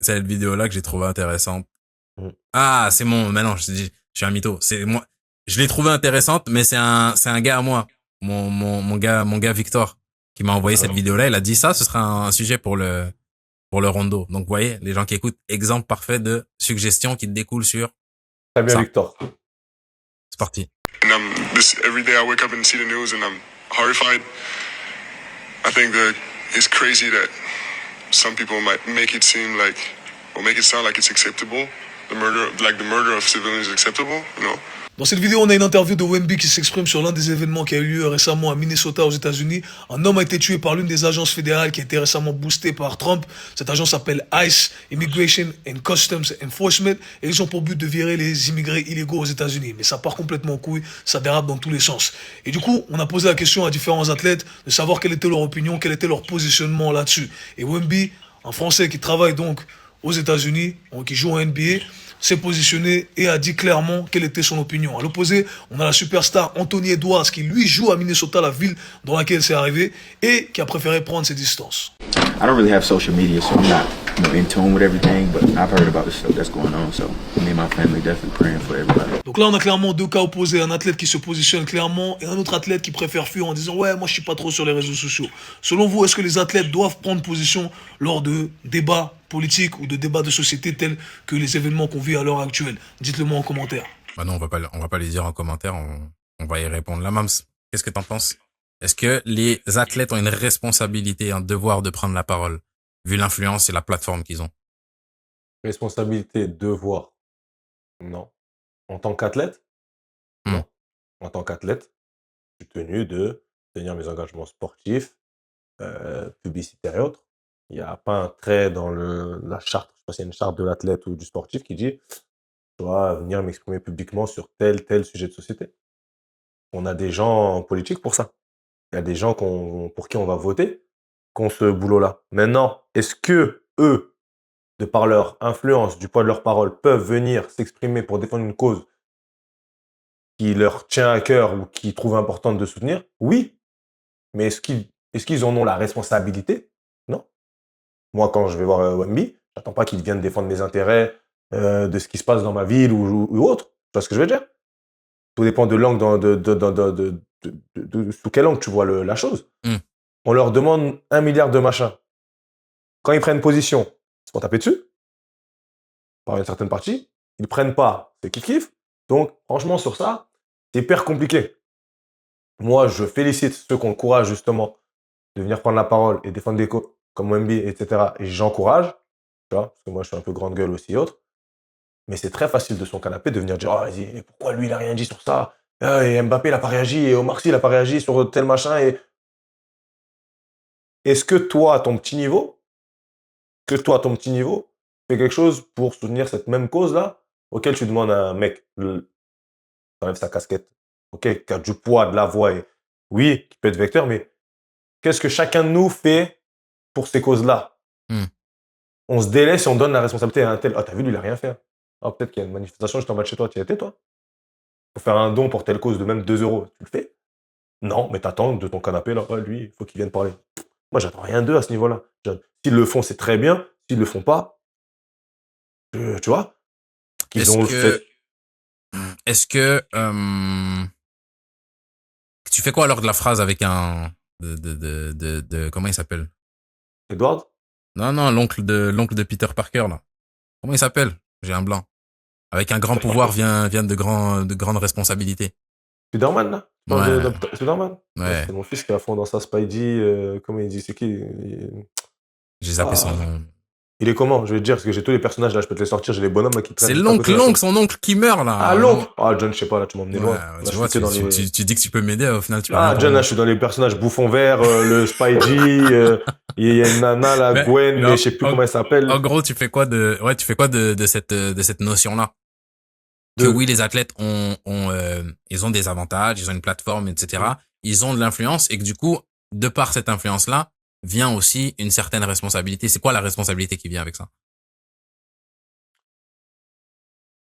cette vidéo-là que j'ai trouvé intéressante. Ah, c'est mais non, je suis un mytho. C'est moi. Je l'ai trouvé intéressante, mais c'est un gars à moi. Mon gars Victor, qui m'a envoyé cette vidéo-là. Il a dit ça, ce sera un sujet pour le rondo. Donc, vous voyez, les gens qui écoutent, exemple parfait de suggestion qui découle sur. Très bien, ça. Victor. C'est parti. Every day I wake up and see the news and I'm horrified. I think that it's crazy that some people might make it seem like, or make it sound like it's acceptable. The murder of civilians is acceptable, you know. Dans cette vidéo, on a une interview de Wemby qui s'exprime sur l'un des événements qui a eu lieu récemment à Minnesota aux États-Unis. Un homme a été tué par l'une des agences fédérales qui a été récemment boostée par Trump. Cette agence s'appelle ICE, Immigration and Customs Enforcement, et ils ont pour but de virer les immigrés illégaux aux États-Unis. Mais ça part complètement en couille, ça dérape dans tous les sens. Et du coup, on a posé la question à différents athlètes de savoir quelle était leur opinion, quel était leur positionnement là-dessus. Et Wemby, un Français qui travaille donc aux États-Unis, qui joue en NBA, s'est positionné et a dit clairement quelle était son opinion. À l'opposé, on a la superstar Anthony Edwards qui lui joue à Minnesota, la ville dans laquelle c'est arrivé, et qui a préféré prendre ses distances. I don't really have social media, so I'm not in tune with everything, but I've heard about the stuff that's going on, so me and my family definitely praying for everybody. Donc là, on a clairement deux cas opposés, un athlète qui se positionne clairement et un autre athlète qui préfère fuir en disant « Ouais, moi je suis pas trop sur les réseaux sociaux ». Selon vous, est-ce que les athlètes doivent prendre position lors de débats politiques ou de débats de société tels que les événements qu'on vit à l'heure actuelle? Dites-le moi en commentaire. Bah non, on va pas les dire en commentaire, on va y répondre. Là, Mams, qu'est-ce que t'en penses? Est-ce que les athlètes ont une responsabilité, un devoir de prendre la parole, vu l'influence et la plateforme qu'ils ont? Responsabilité, devoir. Non. En tant qu'athlète? Non. En tant qu'athlète, je suis tenu de tenir mes engagements sportifs, publicitaires et autres. Il n'y a pas un trait dans la charte, je sais pas s'il y a une charte de l'athlète ou du sportif qui dit « Je dois venir m'exprimer publiquement sur tel sujet de société ». On a des gens en politique pour ça. Il y a des gens pour qui on va voter qui ont ce boulot-là. Maintenant, est-ce que eux, de par leur influence, du poids de leur parole, peuvent venir s'exprimer pour défendre une cause qui leur tient à cœur ou qui trouvent importante de soutenir? Oui. Mais est-ce qu'ils en ont la responsabilité? Non. Moi, quand je vais voir Wemby, j'attends pas qu'il vienne défendre mes intérêts de ce qui se passe dans ma ville ou autre. Tu vois ce que je veux dire? Tout dépend de l'angle, sous quel angle tu vois la chose. On leur demande 1 milliard de machins. Quand ils prennent position, c'est pour taper dessus, par une certaine partie. Ils ne prennent pas, c'est kiff-kiff. Donc, franchement, sur ça, c'est hyper compliqué. Moi, je félicite ceux qui ont le courage, justement, de venir prendre la parole et défendre des causes comme Wemby, etc. Et j'encourage, tu vois, parce que moi, je suis un peu grande gueule aussi et autres. Mais c'est très facile de son canapé de venir dire « Oh, vas-y, pourquoi lui, il n'a rien dit sur ça et Mbappé, il n'a pas réagi, et Omar Sy, il n'a pas réagi sur tel machin. » Et est-ce que toi, à ton petit niveau, fais quelque chose pour soutenir cette même cause-là, auquel tu demandes à un mec d'enlever sa casquette, qui a du poids, de la voix, et oui, qui peut être vecteur, mais qu'est-ce que chacun de nous fait pour ces causes-là? on se délaisse et on donne la responsabilité à un tel. Ah, t'as vu, lui, il a rien fait. Ah, peut-être qu'il y a une manifestation juste en bas de chez toi. Tu y étais, toi? Faut faire un don pour telle cause de même 2 euros. Tu le fais? Non, mais t'attends de ton canapé, là. Ouais, lui, il faut qu'il vienne parler. Moi, j'attends rien d'eux à ce niveau-là. S'ils le font, c'est très bien. S'ils le font pas, tu vois, qu'ils ont fait. Est-ce que tu fais quoi alors de la phrase avec un comment il s'appelle? Edward? Non, l'oncle de Peter Parker là. Comment il s'appelle? J'ai un blanc. Avec un grand pouvoir vient de grandes responsabilités. Spider-Man, là? Tu parles Ouais. de Spider-Man? Ouais. C'est mon fils qui a fond dans sa Spidey. Comment il dit? C'est qui? J'ai zappé son nom. Il est comment? Je vais te dire, parce que j'ai tous les personnages là, je peux te les sortir, j'ai les bonhommes là, qui traînent. C'est juste à côté, là. son oncle qui meurt là. Ah, l'oncle! Ah, John, je sais pas, là, tu m'as emmené Ouais, loin. Là, tu je vois, suis que dans les... tu dis que tu peux m'aider, au final tu peux rien Ah, pour John, là, moi. je suis dans les personnages bouffon vert, le Spidey, il y a une nana, la Mais, Gwen, non, mais je sais plus comment elle s'appelle. En gros, tu fais quoi de cette notion-là? Que oui, les athlètes ils ont des avantages, ils ont une plateforme, etc. Ils ont de l'influence et que du coup, de par cette influence-là, vient aussi une certaine responsabilité. C'est quoi la responsabilité qui vient avec ça?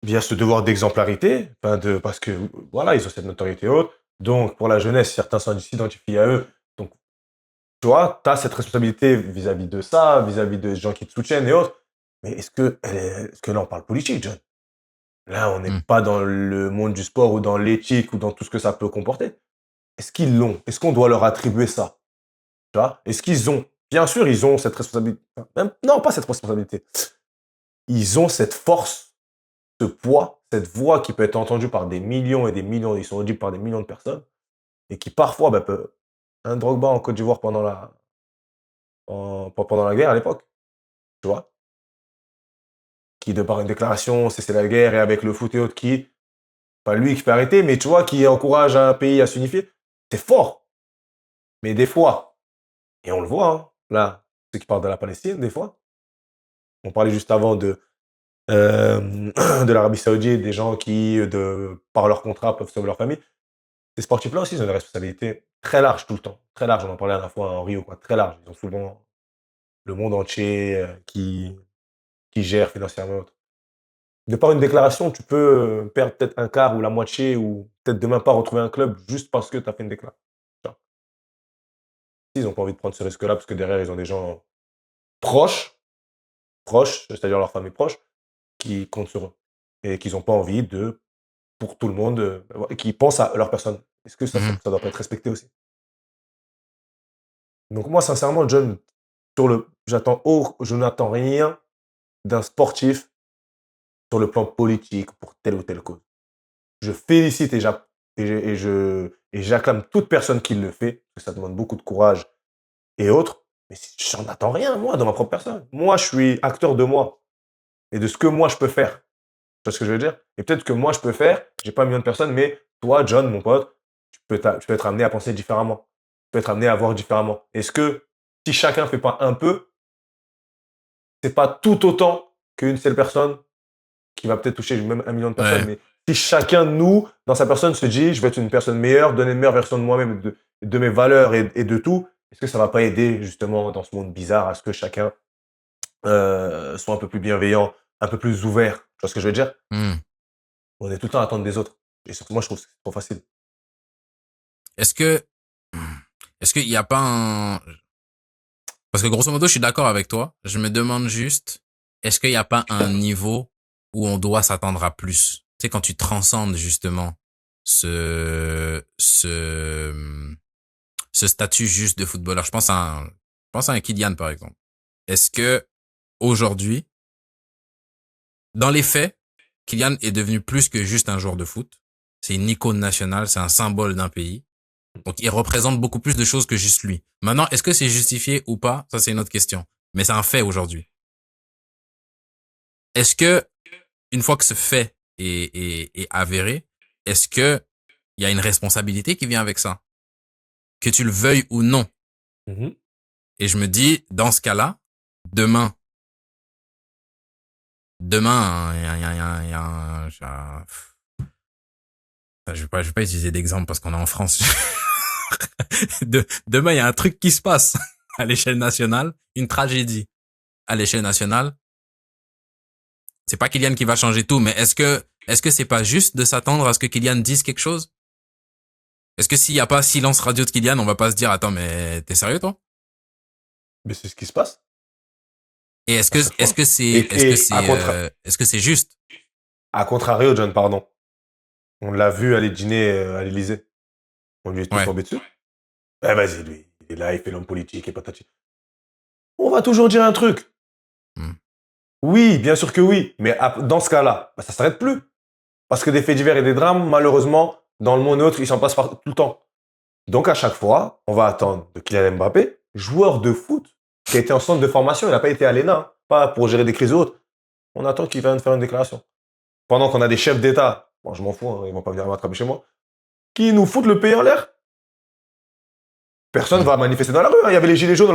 Via ce devoir d'exemplarité, parce que, voilà, ils ont cette notoriété haute. Donc, pour la jeunesse, certains s'identifient à eux. Donc, tu vois, tu as cette responsabilité vis-à-vis de ça, vis-à-vis de gens qui te soutiennent et autres. Mais est-ce que là, on parle politique, John? Là, on n'est pas dans le monde du sport ou dans l'éthique ou dans tout ce que ça peut comporter. Est-ce qu'ils l'ont? Est-ce qu'on doit leur attribuer ça? Tu vois? Est-ce qu'ils ont? Bien sûr, ils ont cette responsabilité. Non, pas cette responsabilité. Ils ont cette force, ce poids, cette voix qui peut être entendue par des millions et des millions, ils sont audibles par des millions de personnes, et qui parfois peut... Un Drogba en Côte d'Ivoire pendant la guerre à l'époque, tu vois? Qui, de par une déclaration, cesser la guerre et avec le foot et autres, qui, pas lui qui fait arrêter, mais tu vois, qui encourage un pays à s'unifier, c'est fort. Mais des fois, et on le voit, hein, là, ceux qui parlent de la Palestine, des fois, on parlait juste avant de l'Arabie Saoudite, des gens qui, par leur contrat, peuvent sauver leur famille. Ces sportifs-là aussi, ils ont des responsabilités très larges tout le temps. Très larges, on en parlait à la fois en Rio, quoi, très larges. Ils ont souvent le monde entier qui gère financièrement. Autre. De par une déclaration, tu peux perdre peut-être un quart ou la moitié, ou peut-être demain pas retrouver un club juste parce que tu as fait une déclaration. Ils n'ont pas envie de prendre ce risque-là parce que derrière, ils ont des gens proches, c'est-à-dire leur famille proche, qui comptent sur eux. Et qu'ils n'ont pas envie de, pour tout le monde, qui pensent à leur personne. Est-ce que ça doit pas être respecté aussi? Donc moi, sincèrement, John, je n'attends rien d'un sportif sur le plan politique pour telle ou telle cause. Je félicite et j'acclame toute personne qui le fait, parce que ça demande beaucoup de courage et autres, mais j'en attends rien, moi, dans ma propre personne. Moi, je suis acteur de moi et de ce que moi, je peux faire. Tu vois ce que je veux dire? Et peut-être que moi, je peux faire, j'ai pas un million de personnes, mais toi, John, mon pote, tu peux être amené à penser différemment. Tu peux être amené à voir différemment. Est-ce que si chacun fait pas un peu, c'est pas tout autant qu'une seule personne qui va peut-être toucher même 1 million de personnes, mais si chacun de nous, dans sa personne, se dit, je vais être une personne meilleure, donner une meilleure version de moi-même, de mes valeurs et de tout, est-ce que ça va pas aider justement dans ce monde bizarre à ce que chacun soit un peu plus bienveillant, un peu plus ouvert? Tu vois ce que je veux dire? On est tout le temps à attendre des autres. Et surtout, moi, je trouve que c'est trop facile. Est-ce qu'il n'y a pas un... Parce que grosso modo, je suis d'accord avec toi. Je me demande juste, est-ce qu'il n'y a pas un niveau où on doit s'attendre à plus? Tu sais, quand tu transcendes justement ce statut juste de footballeur. Je pense à un Kylian, par exemple. Est-ce que aujourd'hui, dans les faits, Kylian est devenu plus que juste un joueur de foot. C'est une icône nationale, c'est un symbole d'un pays. Donc, il représente beaucoup plus de choses que juste lui. Maintenant, est-ce que c'est justifié ou pas? Ça, c'est une autre question. Mais c'est un fait aujourd'hui. Est-ce que, une fois que ce fait est avéré, est-ce que il y a une responsabilité qui vient avec ça? Que tu le veuilles ou non. Et je me dis, dans ce cas-là, demain, il y a je vais pas utiliser d'exemple parce qu'on est en France. Demain, il y a un truc qui se passe à l'échelle nationale, une tragédie. à l'échelle nationale, c'est pas Kylian qui va changer tout, mais est-ce que c'est pas juste de s'attendre à ce que Kylian dise quelque chose? Est-ce que s'il y a pas silence radio de Kylian, on va pas se dire, attends, mais t'es sérieux, toi? Mais c'est ce qui se passe. Et est-ce que À chaque fois. est-ce que c'est juste? À contrario, John, pardon. On l'a vu aller dîner à l'Élysée. On lui est tous Ouais. tombés dessus. Eh, vas-y, lui. Il est là, il fait l'homme politique et patati. On va toujours dire un truc. Hmm. Oui, bien sûr que oui. Mais dans ce cas-là, bah, ça s'arrête plus. Parce que des faits divers et des drames, malheureusement, dans le monde autre, il s'en passe tout le temps. Donc, à chaque fois, on va attendre de Kylian Mbappé, joueur de foot, qui a été en centre de formation, il n'a pas été à l'ENA, hein, pas pour gérer des crises ou autres. On attend qu'il vienne faire une déclaration. Pendant qu'on a des chefs d'État, bon, je m'en fous, hein, ils vont pas venir m'attraper chez moi, qui nous foutent le pays en l'air. Personne va manifester dans la rue. Hein. Il y avait les gilets jaunes.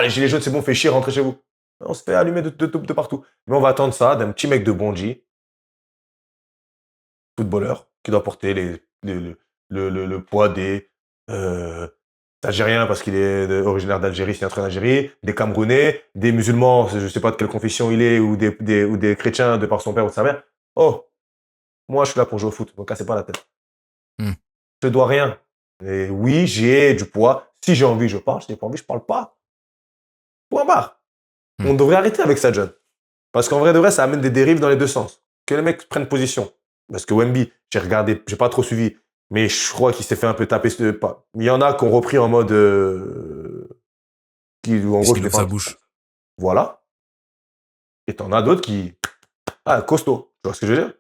Les gilets jaunes, c'est bon, fait chier, rentrez chez vous. On se fait allumer de partout. Mais on va attendre ça d'un petit mec de Bondy, footballeur, qui doit porter le poids des Algériens parce qu'il est originaire d'Algérie, c'est entré en Algérie, des Camerounais, des musulmans, je ne sais pas de quelle confession il est, ou des chrétiens de par son père ou de sa mère. Oh, moi je suis là pour jouer au foot, ne me cassez pas la tête. Hmm. Je ne dois rien. Et oui, j'ai du poids. Si j'ai envie, je parle. Si j'ai pas envie, je parle pas. Point barre. On devrait arrêter avec ça, John. Parce qu'en vrai de vrai, ça amène des dérives dans les deux sens. Que les mecs prennent position. Parce que Wemby, j'ai regardé, j'ai pas trop suivi, mais je crois qu'il s'est fait un peu taper. Il y en a qui ont repris en mode. En gros, Qu'il ouvre sa bouche. Voilà. Et t'en as d'autres qui. Ah, costaud. Tu vois ce que je veux dire?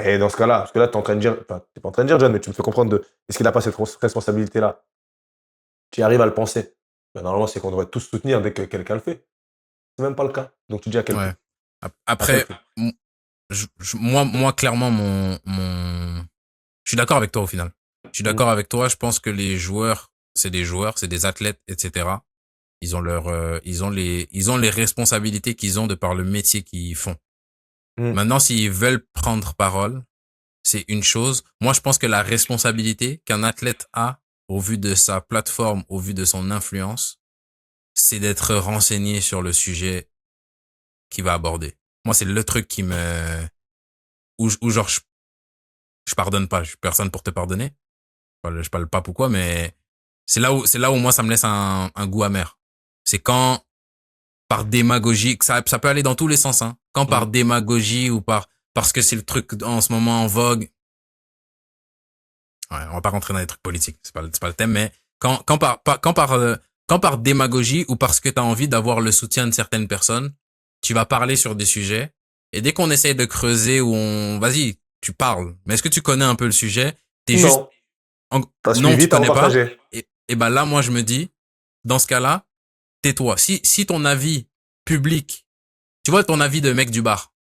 Et dans ce cas-là, parce que là, t'es en train de dire. Enfin, t'es pas en train de dire, John, mais tu me fais comprendre est-ce qu'il n'a pas cette responsabilité-là? Tu arrives à le penser. Ben, normalement, c'est qu'on devrait tous soutenir dès que quelqu'un le fait. C'est même pas le cas. Donc tu dis à quel Ouais. point. Après, moi, clairement, je suis d'accord avec toi au final. Je suis d'accord avec toi. Je pense que les joueurs, c'est des athlètes, etc. Ils ont ils ont les responsabilités qu'ils ont de par le métier qu'ils font. Maintenant, s'ils veulent prendre parole, c'est une chose. Moi, je pense que la responsabilité qu'un athlète a au vu de sa plateforme, au vu de son influence, c'est d'être renseigné sur le sujet qu'il va aborder. Moi, c'est le truc qui me, où genre, je pardonne pas. Je suis personne pour te pardonner. Je parle pas pourquoi, mais c'est là où moi, ça me laisse un goût amer. C'est quand, par démagogie, ça peut aller dans tous les sens, hein. Quand par démagogie ou parce que c'est le truc en ce moment en vogue. Ouais, on va pas rentrer dans les trucs politiques. C'est pas le thème, mais quand par démagogie ou parce que t'as envie d'avoir le soutien de certaines personnes, tu vas parler sur des sujets. Et dès qu'on essaye de creuser vas-y, tu parles. Mais est-ce que tu connais un peu le sujet? T'es juste, non, tu connais pas. Et ben là, moi, je me dis, dans ce cas-là, tais-toi. Si ton avis public, tu vois, ton avis de mec du bar,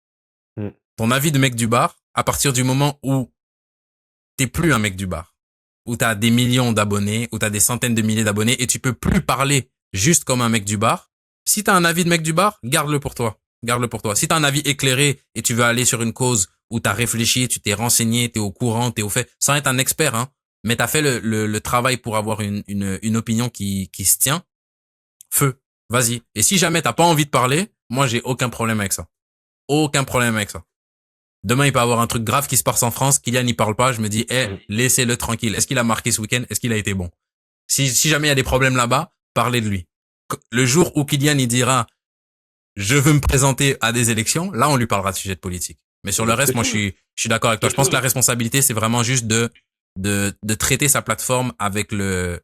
ton avis de mec du bar, à partir du moment où t'es plus un mec du bar, où t'as des millions d'abonnés, où t'as des centaines de milliers d'abonnés et tu peux plus parler juste comme un mec du bar. Si t'as un avis de mec du bar, garde-le pour toi. Garde-le pour toi. Si t'as un avis éclairé et tu veux aller sur une cause où t'as réfléchi, tu t'es renseigné, t'es au courant, t'es au fait, sans être un expert, hein, mais t'as fait le travail pour avoir une opinion qui se tient, feu, vas-y. Et si jamais t'as pas envie de parler, moi j'ai aucun problème avec ça. Aucun problème avec ça. Demain, il peut y avoir un truc grave qui se passe en France, Kylian n'y parle pas, je me dis, laissez-le tranquille. Est-ce qu'il a marqué ce week-end? Est-ce qu'il a été bon? Si jamais il y a des problèmes là-bas, parlez de lui. Le jour où Kylian il dira, je veux me présenter à des élections, là, on lui parlera de sujets de politique. Mais sur le reste, moi, je suis d'accord avec toi. Je pense que la responsabilité, c'est vraiment juste de traiter sa plateforme avec le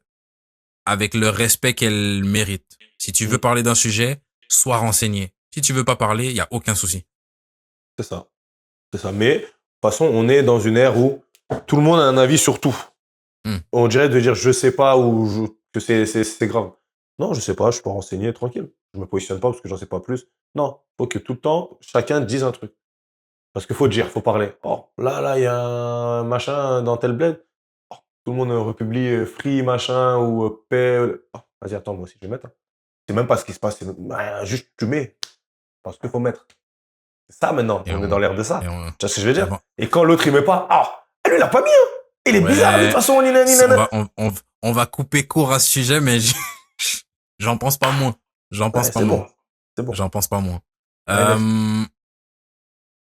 respect qu'elle mérite. Si tu veux parler d'un sujet, sois renseigné. Si tu veux pas parler, il y a aucun souci. C'est ça. C'est ça. Mais, de toute façon, on est dans une ère où tout le monde a un avis sur tout. On dirait de dire je sais pas ou que c'est grave. Non, je sais pas, je suis pas renseigné, tranquille. Je me positionne pas parce que j'en sais pas plus. Non, faut que tout le temps, chacun dise un truc. Parce qu'il faut dire, faut parler. Oh, là, il y a un machin dans tel bled. Oh, tout le monde republie free machin ou paix. Oh, vas-y, attends, moi aussi, je vais mettre. Hein. C'est même pas ce qui se passe. Juste, tu mets. Parce qu'il faut mettre. C'est ça maintenant, on est dans l'ère de ça. Tu vois ce que je veux dire? Et quand l'autre il met pas, lui il a pas mis, hein. Il est bizarre de toute façon, on va couper court à ce sujet, mais j'en pense pas moins. J'en pense pas moins. Bon. C'est bon. J'en pense pas moins. Allez,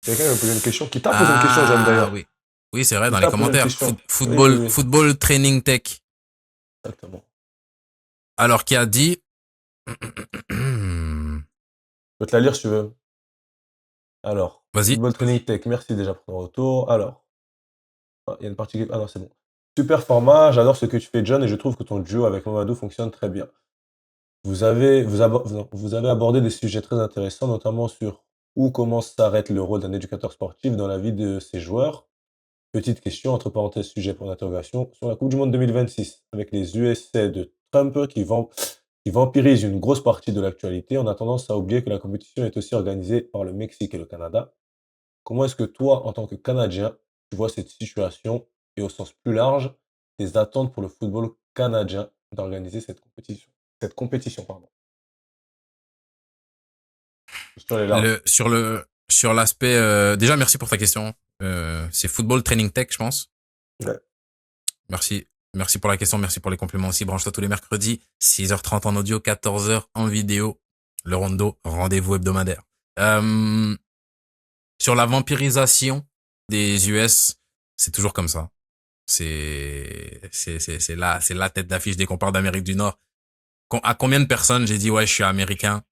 quelqu'un m'a posé une question. Qui t'a posé une question, John, Ah d'ailleurs? oui. Oui, c'est vrai, Qui dans les t'a posé une commentaires. question? Oui, oui, Football, oui. football training tech. Exactement. Alors, qui a dit... Je peux te la lire si tu veux. Alors, Vas-y. Football Training Tech, merci déjà pour ton retour. Alors, il y a une partie qui... Ah non, c'est bon. Super format, j'adore ce que tu fais, John, et je trouve que ton duo avec Mamadou fonctionne très bien. Vous avez abordé des sujets très intéressants, notamment sur où commence s'arrête le rôle d'un éducateur sportif dans la vie de ses joueurs. Petite question, entre parenthèses, sujet pour l'interrogation, sur la Coupe du Monde 2026, avec les USA de Trump qui vampirisent une grosse partie de l'actualité, on a tendance à oublier que la compétition est aussi organisée par le Mexique et le Canada. Comment est-ce que toi, en tant que Canadien, tu vois cette situation et au sens plus large, tes attentes pour le football canadien d'organiser cette compétition? Cette compétition, pardon. La question elle est large. Sur l'aspect... déjà, merci pour ta question. C'est Football Training Tech, je pense. Ouais. Merci. Merci pour la question, merci pour les compliments aussi. Branche-toi tous les mercredis, 6h30 en audio, 14h en vidéo. Le Rondo, rendez-vous hebdomadaire. Sur la vampirisation des US, c'est toujours comme ça. C'est la tête d'affiche dès qu'on parle d'Amérique du Nord. À combien de personnes j'ai dit ouais, je suis américain?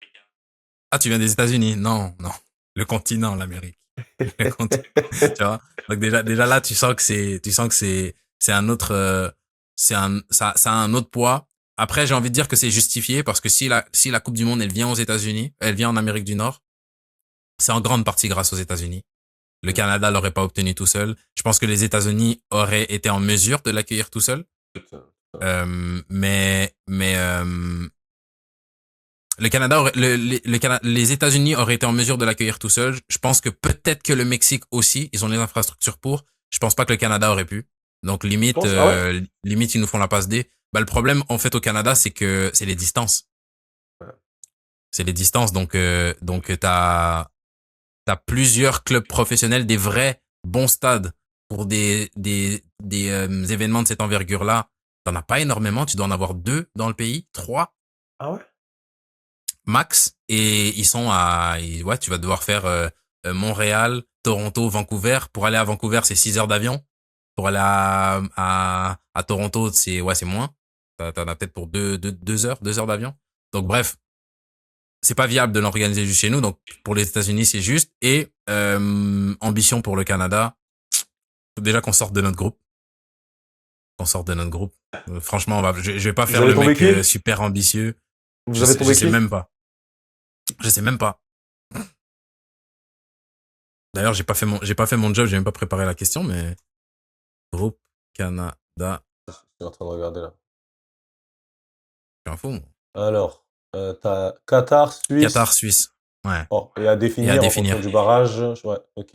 Ah, tu viens des États-Unis? Non, non. Le continent, l'Amérique. Le continent. Tu vois? Donc déjà là, tu sens que c'est un autre, ça a un autre poids. Après, j'ai envie de dire que c'est justifié parce que si la Coupe du Monde, elle vient aux États-Unis, elle vient en Amérique du Nord, c'est en grande partie grâce aux États-Unis. Le Canada l'aurait pas obtenu tout seul. Je pense que les États-Unis auraient été en mesure de l'accueillir tout seul. Le Canada les États-Unis auraient été en mesure de l'accueillir tout seul. Je pense que peut-être que le Mexique aussi, ils ont les infrastructures pour. Je pense pas que le Canada aurait pu. Donc limite, limite ils nous font la passe D. Bah le problème en fait au Canada, c'est que c'est les distances. Ouais. C'est les distances. Donc t'as plusieurs clubs professionnels, des vrais bons stades pour des événements de cette envergure-là. T'en as pas énormément. Tu dois en avoir 2 dans le pays, 3. Ah ouais? Max, et ils sont ouais, tu vas devoir faire Montréal, Toronto, Vancouver. Pour aller à Vancouver, c'est 6 heures d'avion. Pour aller à Toronto, c'est moins. T'en as peut-être pour 2 heures d'avion. Donc bref, c'est pas viable de l'organiser juste chez nous. Donc pour les États-Unis, c'est juste. Et ambition pour le Canada, faut déjà qu'on sorte de notre groupe. Franchement, je vais pas faire le mec super ambitieux. Vous avez tombé je sais même pas. Je sais même pas. D'ailleurs, j'ai pas fait mon job, j'ai même pas préparé la question, mais groupe Canada. Je suis en train de regarder là. Je suis un fou, moi. Alors, t'as Qatar, Suisse. Qatar, Suisse. Ouais. Oh, et à définir en fonction du barrage. Ouais, ok.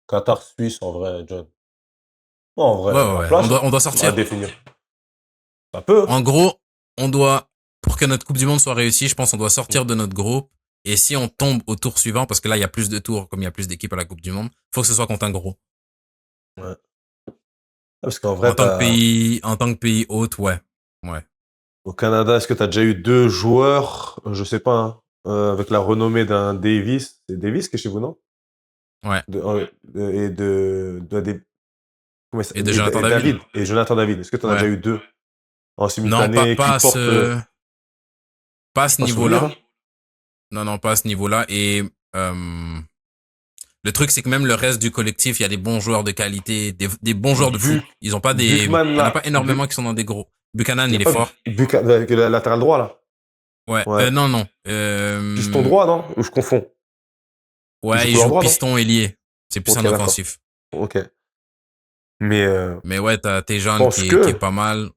Qatar, Suisse, en vrai, John. Non, en vrai, Ouais. place, On doit sortir. à définir. Ça peut. En gros, pour que notre Coupe du Monde soit réussie, je pense on doit sortir de notre groupe. Et si on tombe au tour suivant, parce que là, il y a plus de tours, comme il y a plus d'équipes à la Coupe du Monde, faut que ce soit contre un gros. Ouais. Parce qu'en vrai, en tant que pays hôte, ouais. Au Canada, est-ce que tu as déjà eu 2 joueurs, je sais pas, hein, avec la renommée d'un Davis? C'est Davis qui est chez vous, non? Ouais. Et Et de Jonathan David. Et Jonathan David. Est-ce que tu en as déjà eu 2 en simultané Non, pas à ce niveau-là. Hein? Non, pas à ce niveau-là. Et le truc, c'est que même le reste du collectif, il y a des bons joueurs de qualité, des bons joueurs de foot. Ils ont pas il y en a pas énormément qui sont dans des gros. Buchanan, il est fort. Avec le latéral droit, là. Ouais. Non. Piston droit, non? Ou je confonds? Ouais, il joue droit, piston ailier. C'est plus un offensif. Ok. Mais ouais, t'as Tejan qui est pas mal.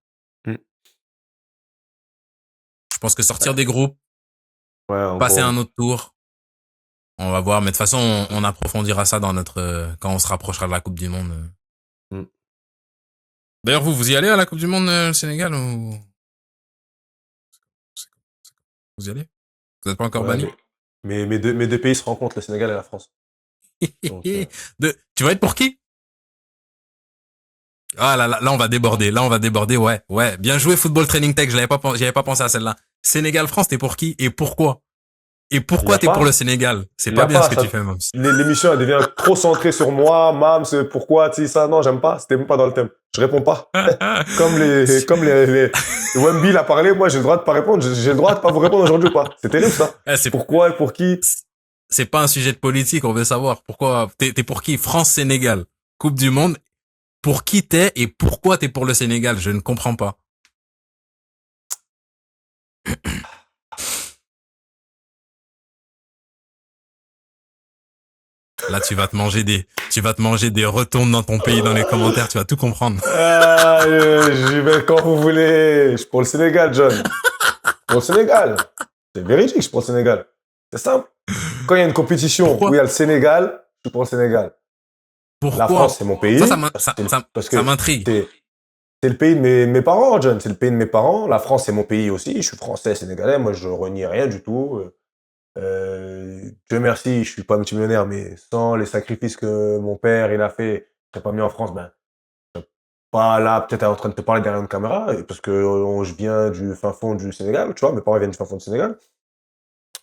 Je pense que sortir des groupes, passer un autre tour, on va voir. Mais de toute façon, on approfondira ça dans quand on se rapprochera de la Coupe du Monde. D'ailleurs, vous y allez à la Coupe du Monde, Sénégal, ou vous y allez? Vous n'êtes pas encore banni? Mais mes deux pays se rencontrent, le Sénégal et la France. Donc, tu vas être pour qui? Ah là, on va déborder. Ouais. Bien joué, Football Training Tech. J'avais pas pensé à celle-là. Sénégal, France, t'es pour qui et pourquoi? Et Il y pourquoi a t'es pour pas. le Sénégal? C'est Il y pas a bien pas. ce que tu fais, Mams. L'émission, elle devient trop centrée sur moi. Mams, pourquoi, tu sais, ça, non, j'aime pas. C'était même pas dans le thème. Je réponds pas. Comme les Wemby l'a parlé, moi, j'ai le droit de pas répondre. J'ai le droit de pas vous répondre aujourd'hui ou pas. C'est terrible, ça. Eh, c'est Pourquoi et pour qui? c'est pas un sujet de politique, on veut savoir pourquoi t'es pour qui? France-Sénégal, Coupe du Monde. Pour qui t'es et pourquoi t'es pour le Sénégal? Je ne comprends pas. Là, tu vas te manger des retombes dans ton pays dans les commentaires, tu vas tout comprendre. J'y vais quand vous voulez. Je suis pour le Sénégal, John. Pour le Sénégal. C'est véridique, je suis pour le Sénégal. C'est simple. Quand il y a une compétition Pourquoi où il y a le Sénégal, je suis pour le Sénégal. Pourquoi? La France, c'est mon pays. Parce que Ça m'intrigue. c'est le pays de mes parents, John. C'est le pays de mes parents. La France, c'est mon pays aussi. Je suis français, sénégalais. Moi, je renie rien du tout. Dieu merci, je suis pas multimillionnaire, mais sans les sacrifices que mon père il a fait, je serais pas mis en France, ben, je serais pas là, peut-être en train de te parler derrière une caméra, parce que je viens du fin fond du Sénégal, tu vois, mes parents viennent du fin fond du Sénégal.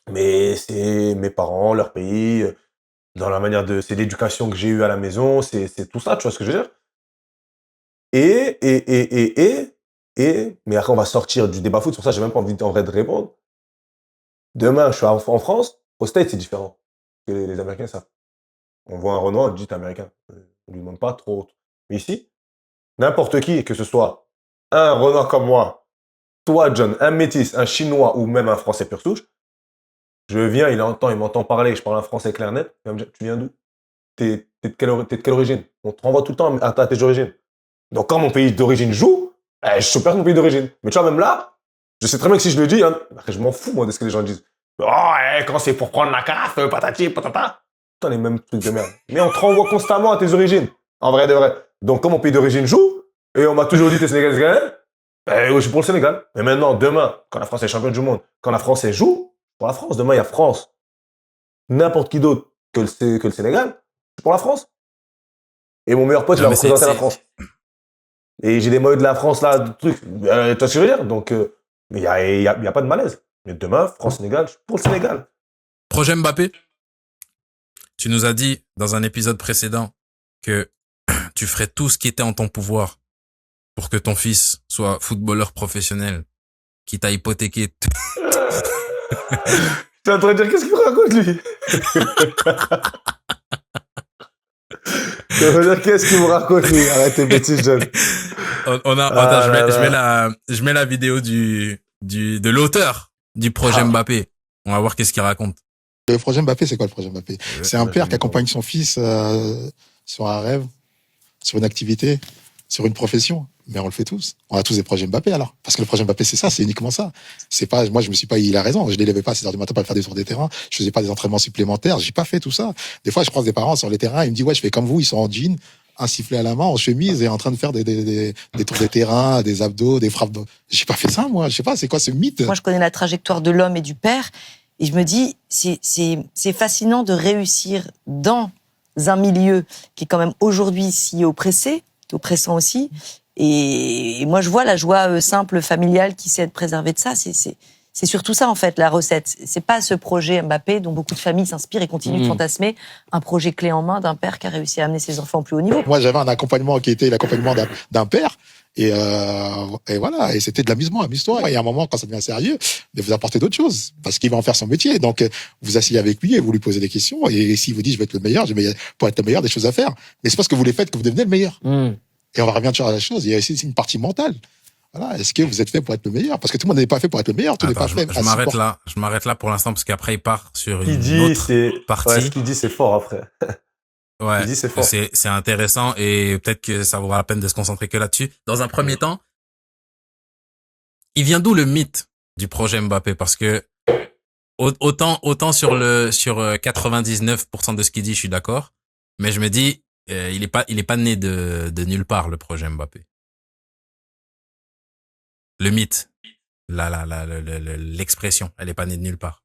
Mais c'est mes parents, leur pays, dans la manière de, c'est l'éducation que j'ai eue à la maison, c'est tout ça, tu vois ce que je veux dire? Mais après on va sortir du débat foot, sur ça j'ai même pas envie en vrai de répondre. Demain, je suis en France. Au States, c'est différent. Parce que les Américains savent. On voit un Renoir, on dit t'es américain. On lui demande pas trop. Mais ici, n'importe qui, que ce soit un Renoir comme moi, toi, John, un métis, un Chinois ou même un Français pur souche, je viens, il m'entend parler, je parle un français clair net. Il va me dire, tu viens d'où? T'es de quelle origine? On te renvoie tout le temps à tes origines. Donc, quand mon pays d'origine joue, je perds mon pays d'origine. Mais tu vois, même là, je sais très bien que si je le dis, hein, je m'en fous, moi, de ce que les gens disent. Oh, quand c'est pour prendre la carafe, patati, patata. Putain, les mêmes trucs de merde. Mais on te renvoie constamment à tes origines. En vrai de vrai. Donc, quand mon pays d'origine joue, et on m'a toujours dit t'es Sénégalais, je suis pour le Sénégal. Mais maintenant, demain, quand la France est championne du monde, quand la France joue, pour la France, demain, il y a France. N'importe qui d'autre que le Sénégal, c'est pour la France. Et mon meilleur pote, il va représenter la France. Et j'ai des maillots de la France, là, de trucs. Tu vois ce que je veux dire? Donc, il y a pas de malaise. Mais demain, France-Sénégal, je suis pour le Sénégal. Projet Mbappé, tu nous as dit dans un épisode précédent que tu ferais tout ce qui était en ton pouvoir pour que ton fils soit footballeur professionnel, qui t'a hypothéqué. Tu es en train de dire qu'est-ce qu'il me raconte, lui? Tu veux dire qu'est-ce qu'il me raconte, lui? Arrête tes bêtises, John. Attends, je mets la vidéo de l'auteur du projet Mbappé. On va voir qu'est-ce qu'il raconte. Le projet Mbappé, c'est quoi le projet Mbappé? C'est un père qui accompagne son fils sur un rêve, sur une activité, sur une profession. Mais on le fait tous. On a tous des projets Mbappé alors. Parce que le projet Mbappé, c'est ça, c'est uniquement ça. C'est pas, moi, je me suis pas, il a raison. Je les levais pas à 6 heures du matin pour faire des tours des terrains. Je faisais pas des entraînements supplémentaires. J'ai pas fait tout ça. Des fois, je croise des parents sur les terrains. Ils me disent, ouais, je fais comme vous. Ils sont en jean, un sifflet à la main, en chemise et en train de faire des tours des terrains, des abdos, des frappes. J'ai pas fait ça, moi. Je sais pas, c'est quoi ce mythe? Moi, je connais la trajectoire de l'homme et du père. Et je me dis, c'est fascinant de réussir dans un milieu qui est quand même aujourd'hui si oppressant aussi. Et moi, je vois la joie simple, familiale qui sait être préservée de ça. C'est surtout ça, en fait, la recette. C'est pas ce projet Mbappé dont beaucoup de familles s'inspirent et continuent de fantasmer, un projet clé en main d'un père qui a réussi à amener ses enfants au plus haut niveau. Moi, j'avais un accompagnement qui était l'accompagnement d'un père. Et voilà, et c'était de l'amusement, amuse-toi. Et à un moment, quand ça devient sérieux, vous apportez d'autres choses, parce qu'il va en faire son métier. Donc, vous asseyez avec lui et vous lui posez des questions. Et s'il vous dit, je vais être le meilleur, pour être le meilleur, des choses à faire. Mais c'est parce que vous les faites que vous devenez le meilleur. Et on va revenir sur la chose. Il y a aussi une partie mentale. Voilà. Est-ce que vous êtes fait pour être le meilleur? Parce que tout le monde n'est pas fait pour être le meilleur. Tout n'est pas fait. Je m'arrête là pour l'instant parce qu'après il part sur une autre partie. Ouais, ce qu'il dit, c'est fort après. Ouais. Il dit, c'est fort. C'est intéressant et peut-être que ça vaudra la peine de se concentrer que là-dessus. Dans un premier temps, il vient d'où le mythe du projet Mbappé? Parce que autant sur 99% de ce qu'il dit, je suis d'accord. Mais je me dis, il est pas né de nulle part, le projet Mbappé. Le mythe, l'expression, elle est pas née de nulle part.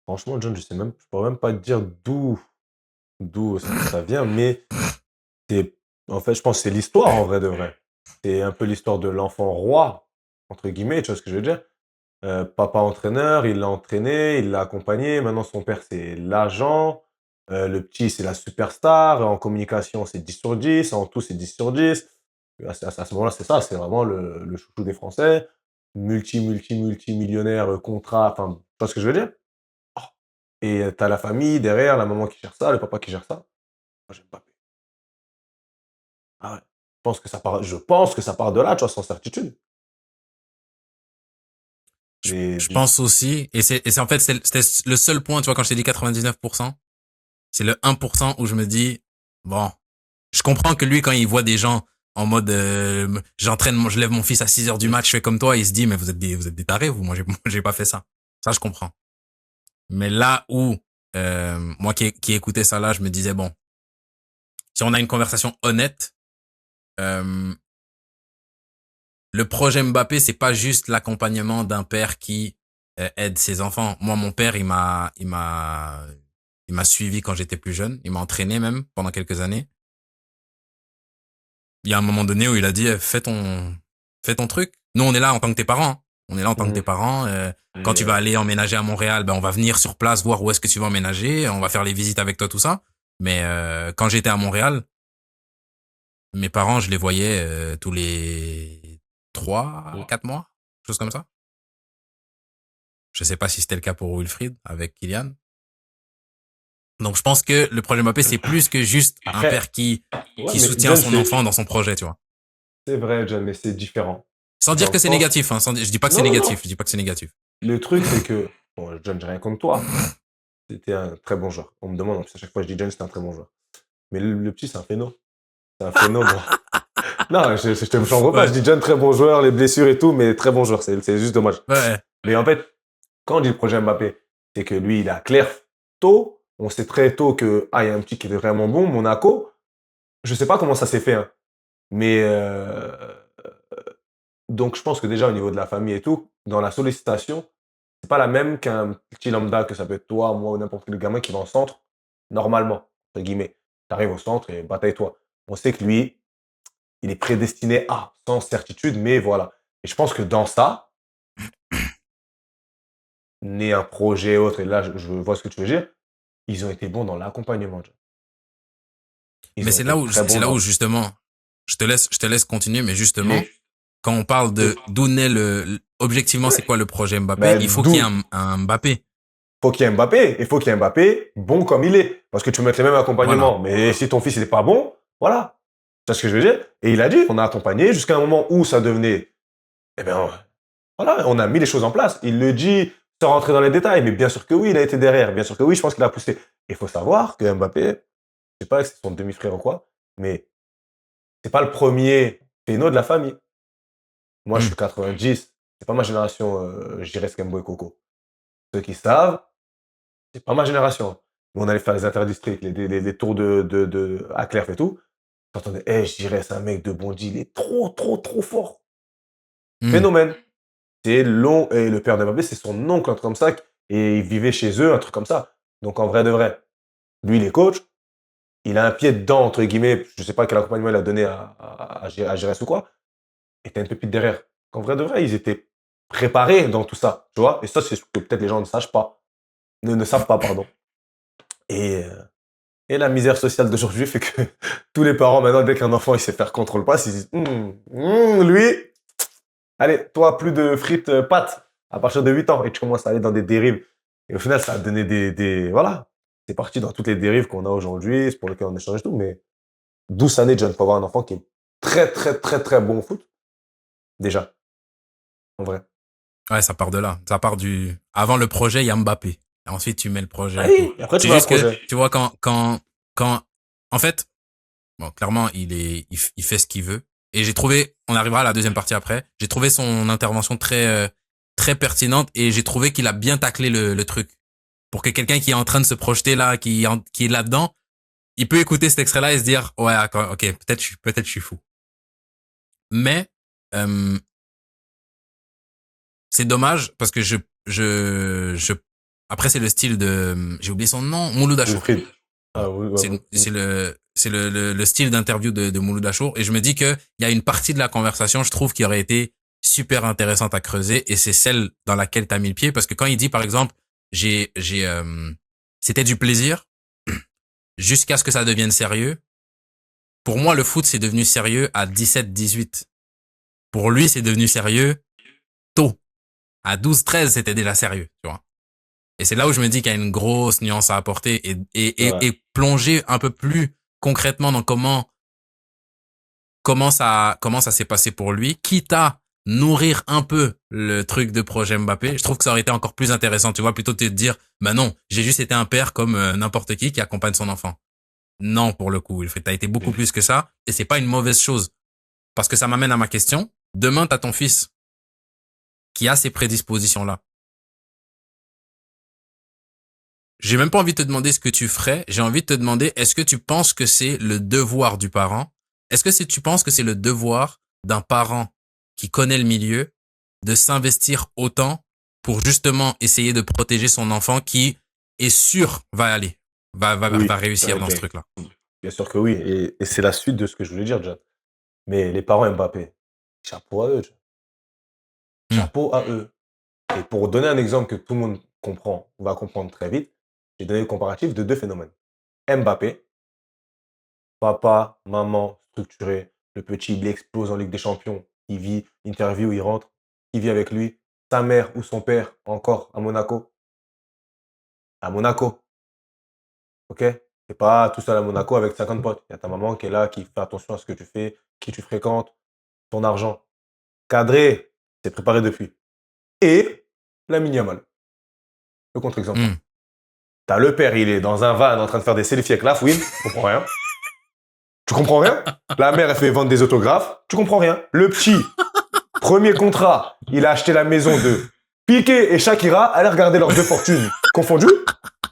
Franchement, John, je pourrais même pas te dire d'où ça vient, mais en fait, je pense que c'est l'histoire en vrai de vrai. C'est un peu l'histoire de l'enfant roi, entre guillemets, tu vois ce que je veux dire? Papa entraîneur, il l'a entraîné, il l'a accompagné. Maintenant, son père, c'est l'agent. Le petit, c'est la superstar. En communication, c'est 10 sur 10. En tout, c'est 10 sur 10. À ce moment-là, c'est ça. C'est vraiment le chouchou des Français. Multimillionnaire, contrat. Enfin, tu vois ce que je veux dire? Oh. Et t'as la famille derrière, la maman qui gère ça, le papa qui gère ça. Moi, j'aime pas. Ah ouais. Je pense que ça part de là, tu vois, sans certitude. Je pense aussi, et c'est en fait, c'était le seul point, tu vois, quand je t'ai dit 99%, c'est le 1% où je me dis, bon, je comprends que lui, quand il voit des gens en mode, je lève mon fils à 6 heures du match, je fais comme toi, il se dit, mais vous êtes des tarés, vous, moi, j'ai pas fait ça. Ça, je comprends. Mais là où, moi qui écoutais ça là, je me disais, bon, si on a une conversation honnête, le projet Mbappé, c'est pas juste l'accompagnement d'un père qui aide ses enfants. Moi, mon père, il m'a suivi quand j'étais plus jeune. Il m'a entraîné même pendant quelques années. Il y a un moment donné où il a dit, fais ton truc. Nous, on est là en tant que tes parents. Hein. On est là en tant que tes parents. Quand tu vas aller emménager à Montréal, ben, on va venir sur place voir où est-ce que tu vas emménager. On va faire les visites avec toi, tout ça. Mais quand j'étais à Montréal, mes parents, je les voyais tous les 3, 4 mois, chose comme ça. Je sais pas si c'était le cas pour Wilfried avec Kylian. Donc je pense que le projet Mbappé, c'est plus que juste un père qui soutient son enfant dans son projet, tu vois. C'est vrai, John, mais c'est différent. Sans dire que c'est négatif, hein. Je dis pas que c'est négatif. Je dis pas que c'est négatif. Le truc, c'est que, bon, John, j'ai rien contre toi. C'était un très bon joueur. On me demande, à chaque fois que je dis John, c'était un très bon joueur. Mais le petit, c'est un phéno. C'est un phéno, bon. Non, je te change pas. Je dis John, très bon joueur, les blessures et tout, mais très bon joueur. C'est juste dommage. Ouais. Mais en fait, quand on dit le projet Mbappé, c'est que lui, il a clair tôt. On sait très tôt que, il y a un petit qui est vraiment bon, Monaco. Je sais pas comment ça s'est fait, hein. Mais, donc je pense que déjà au niveau de la famille et tout, dans la sollicitation, c'est pas la même qu'un petit lambda, que ça peut être toi, moi ou n'importe quel gamin qui va en centre, normalement, entre guillemets. T'arrives au centre et bataille-toi. On sait que lui, il est prédestiné à, sans certitude, mais voilà. Et je pense que dans ça, né un projet autre, et là, je vois ce que tu veux dire, ils ont été bons dans l'accompagnement. Mais c'est là où justement, je te laisse continuer, mais justement, quand on parle de d'où naît objectivement, c'est quoi le projet Mbappé, il faut qu'il y ait un Mbappé. Faut qu'il y ait Mbappé, il faut qu'il y ait Mbappé bon comme il est. Parce que tu peux mettre les mêmes accompagnements. Voilà. Mais si ton fils n'est pas bon, voilà. Tu vois ce que je veux dire? Et il a dit, on a accompagné jusqu'à un moment où ça devenait, eh bien, voilà, on a mis les choses en place. Il le dit sans rentrer dans les détails, mais bien sûr que oui, il a été derrière. Bien sûr que oui, je pense qu'il a poussé. Il faut savoir que Mbappé, je sais pas si c'est son demi-frère ou quoi, mais c'est pas le premier phéno de la famille. Moi, je suis 90. C'est pas ma génération, je dirais Skembo et Coco. Ceux qui savent, c'est pas ma génération. On allait faire les interdistricts, les tours à Clerf et tout. J'entendais, je dirais, c'est un mec de Bondy, il est trop fort. Phénomène. C'est long, et le père de Mbappé, c'est son oncle, un truc comme ça, et il vivait chez eux, un truc comme ça. Donc, en vrai de vrai, lui, il est coach, il a un pied dedans, entre guillemets, je sais pas quel accompagnement il a donné à Giresse ou quoi, et t'as une pépite derrière. En vrai de vrai, ils étaient préparés dans tout ça, tu vois, et ça, c'est ce que peut-être les gens ne savent pas. Ne savent pas, pardon. Et la misère sociale d'aujourd'hui fait que tous les parents, maintenant, dès qu'un enfant il sait faire contrôle-passe, ils disent lui, allez, toi, plus de frites pâtes à partir de 8 ans. Et tu commences à aller dans des dérives. Et au final, ça a donné voilà. C'est parti dans toutes les dérives qu'on a aujourd'hui, c'est pour lesquelles on échange et tout. Mais 12 années, John, pour avoir un enfant qui est très bon au foot. Déjà. En vrai. Ouais, ça part de là. Ça part avant le projet, il y a Mbappé. Et ensuite, tu mets le projet. Ah oui, après, tu vois le projet. Tu vois, en fait, bon, clairement, il fait ce qu'il veut. Et j'ai trouvé, on arrivera à la deuxième partie après, j'ai trouvé son intervention très pertinente et j'ai trouvé qu'il a bien taclé le truc. Pour que quelqu'un qui est en train de se projeter là, qui est là-dedans, il peut écouter cet extrait-là et se dire, ouais, ok, peut-être je suis fou. Mais, c'est dommage parce que après c'est le style j'ai oublié son nom, Mouloud Achour. Ah, oui, ouais, c'est le style d'interview de Mouloud Achour et je me dis que il y a une partie de la conversation, je trouve, qui aurait été super intéressante à creuser et c'est celle dans laquelle t'as mis le pied parce que quand il dit par exemple c'était du plaisir jusqu'à ce que ça devienne sérieux. Pour moi, le foot c'est devenu sérieux à 17-18. Pour lui, c'est devenu sérieux tôt. À 12-13, c'était déjà sérieux, tu vois. Et c'est là où je me dis qu'il y a une grosse nuance à apporter et plonger un peu plus concrètement dans comment ça s'est passé pour lui, quitte à nourrir un peu le truc de projet Mbappé. Je trouve que ça aurait été encore plus intéressant, tu vois, plutôt que de te dire, bah non, j'ai juste été un père comme n'importe qui accompagne son enfant. Non, pour le coup, t'as été beaucoup plus que ça et c'est pas une mauvaise chose. Parce que ça m'amène à ma question. Demain, t'as ton fils qui a ces prédispositions-là. J'ai même pas envie de te demander ce que tu ferais. J'ai envie de te demander, est-ce que tu penses que c'est le devoir du parent? Est-ce que tu penses que c'est le devoir d'un parent qui connaît le milieu de s'investir autant pour justement essayer de protéger son enfant qui est sûr va réussir dans ce truc-là? Bien sûr que oui. Et c'est la suite de ce que je voulais dire, John. Mais les parents Mbappé, chapeau à eux, John. Chapeau à eux. Et pour donner un exemple que tout le monde va comprendre très vite, j'ai donné le comparatif de 2 phénomènes. Mbappé, papa, maman, structuré, le petit, il explose en Ligue des Champions, il vit, interview, il rentre, il vit avec lui, sa mère ou son père, encore à Monaco. À Monaco, ok? C'est pas tout seul à Monaco avec 50 potes. Il y a ta maman qui est là, qui fait attention à ce que tu fais, qui tu fréquentes, ton argent. Cadré, c'est préparé depuis. Et Lamine Yamal, le contre-exemple. T'as le père, il est dans un van en train de faire des selfies avec la fouine. Tu comprends rien. Tu comprends rien. La mère, elle fait vendre des autographes. Tu comprends rien. Le petit, premier contrat, il a acheté la maison de Piqué et Shakira. Allez regarder leurs 2 fortunes confondues.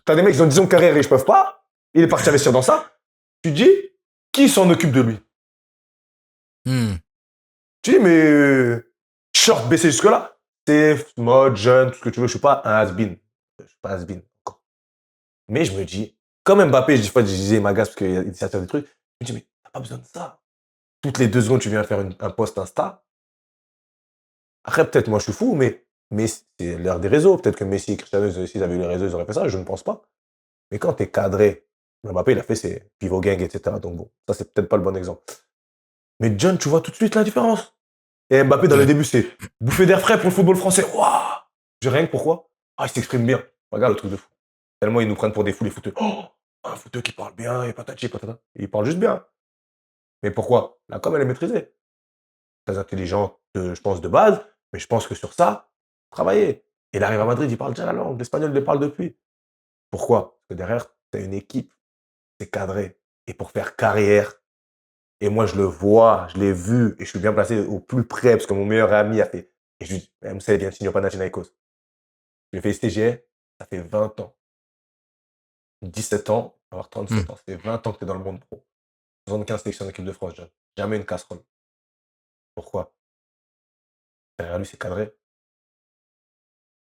T'as des mecs qui ont 10 ans de carrière et je peuvent pas. Il est parti investir dans ça. Tu dis, qui s'en occupe de lui? Tu dis, mais short baissé jusque-là. C'est mode, jeune, tout ce que tu veux. Je suis pas un has-been. Je suis pas has-been encore. Mais je me dis, comme Mbappé, des fois, je disais Magas parce qu'il essaie de faire des trucs. Je me dis, mais t'as pas besoin de ça. Toutes les 2 secondes, tu viens faire un post Insta. Après, peut-être moi, je suis fou, mais c'est l'ère des réseaux. Peut-être que Messi et Cristiano, s'ils avaient eu les réseaux, ils auraient fait ça. Je ne pense pas. Mais quand t'es cadré, Mbappé, il a fait ses pivot gang, etc. Donc bon, ça, c'est peut-être pas le bon exemple. Mais John, tu vois tout de suite la différence. Et Mbappé, dans le début, c'est bouffée d'air frais pour le football français. Waouh! J'ai rien que pourquoi? Ah, il s'exprime bien. Regarde le truc de fou. Tellement ils nous prennent pour des fous, les footeux. Oh! Un footeux qui parle bien, et patati, patata. Il parle juste bien. Mais pourquoi? La com, elle est maîtrisée. Très intelligent, je pense, de base. Mais je pense que sur ça, travailler. Il arrive à Madrid, il parle déjà la langue. L'espagnol, il le parle depuis. Pourquoi? Parce que derrière, tu as une équipe. C'est cadré. Et pour faire carrière, et moi, je le vois, je l'ai vu, et je suis bien placé au plus près, parce que mon meilleur ami a fait. Et je lui dis, Moussa, viens signer au Panathinaikos. Je lui ai fait STGR, ça fait 20 ans. 17 ans, avoir 37 ans, ça fait 20 ans que tu es dans le monde pro. 75 sélections d'équipe de France, John. Jamais une casserole. Pourquoi? Derrière lui, c'est cadré.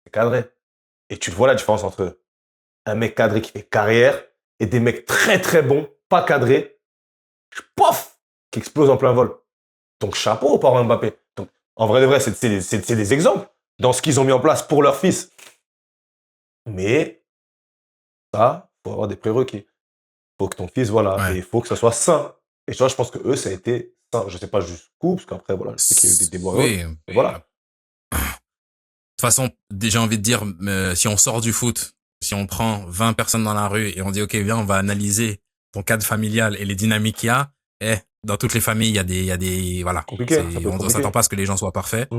C'est cadré. Et tu vois la différence entre un mec cadré qui fait carrière et des mecs très très bons, pas cadrés, pof, qui explosent en plein vol. Donc chapeau aux parents Mbappé. Donc, en vrai de vrai, c'est des exemples dans ce qu'ils ont mis en place pour leur fils. Mais ça, il faut avoir des prérequis. Il faut que ton fils, voilà, et il faut que ça soit sain. Et tu vois, je pense que eux, ça a été sain. Je sais pas jusqu'où, parce qu'après, voilà, je sais qu'il y a eu des déboires. Oui, voilà. De toute façon, j'ai envie de dire, si on sort du foot, si on prend 20 personnes dans la rue et on dit, OK, viens, on va analyser ton cadre familial et les dynamiques qu'il y a, dans toutes les familles, il y a des, voilà. On s'attend pas à ce que les gens soient parfaits.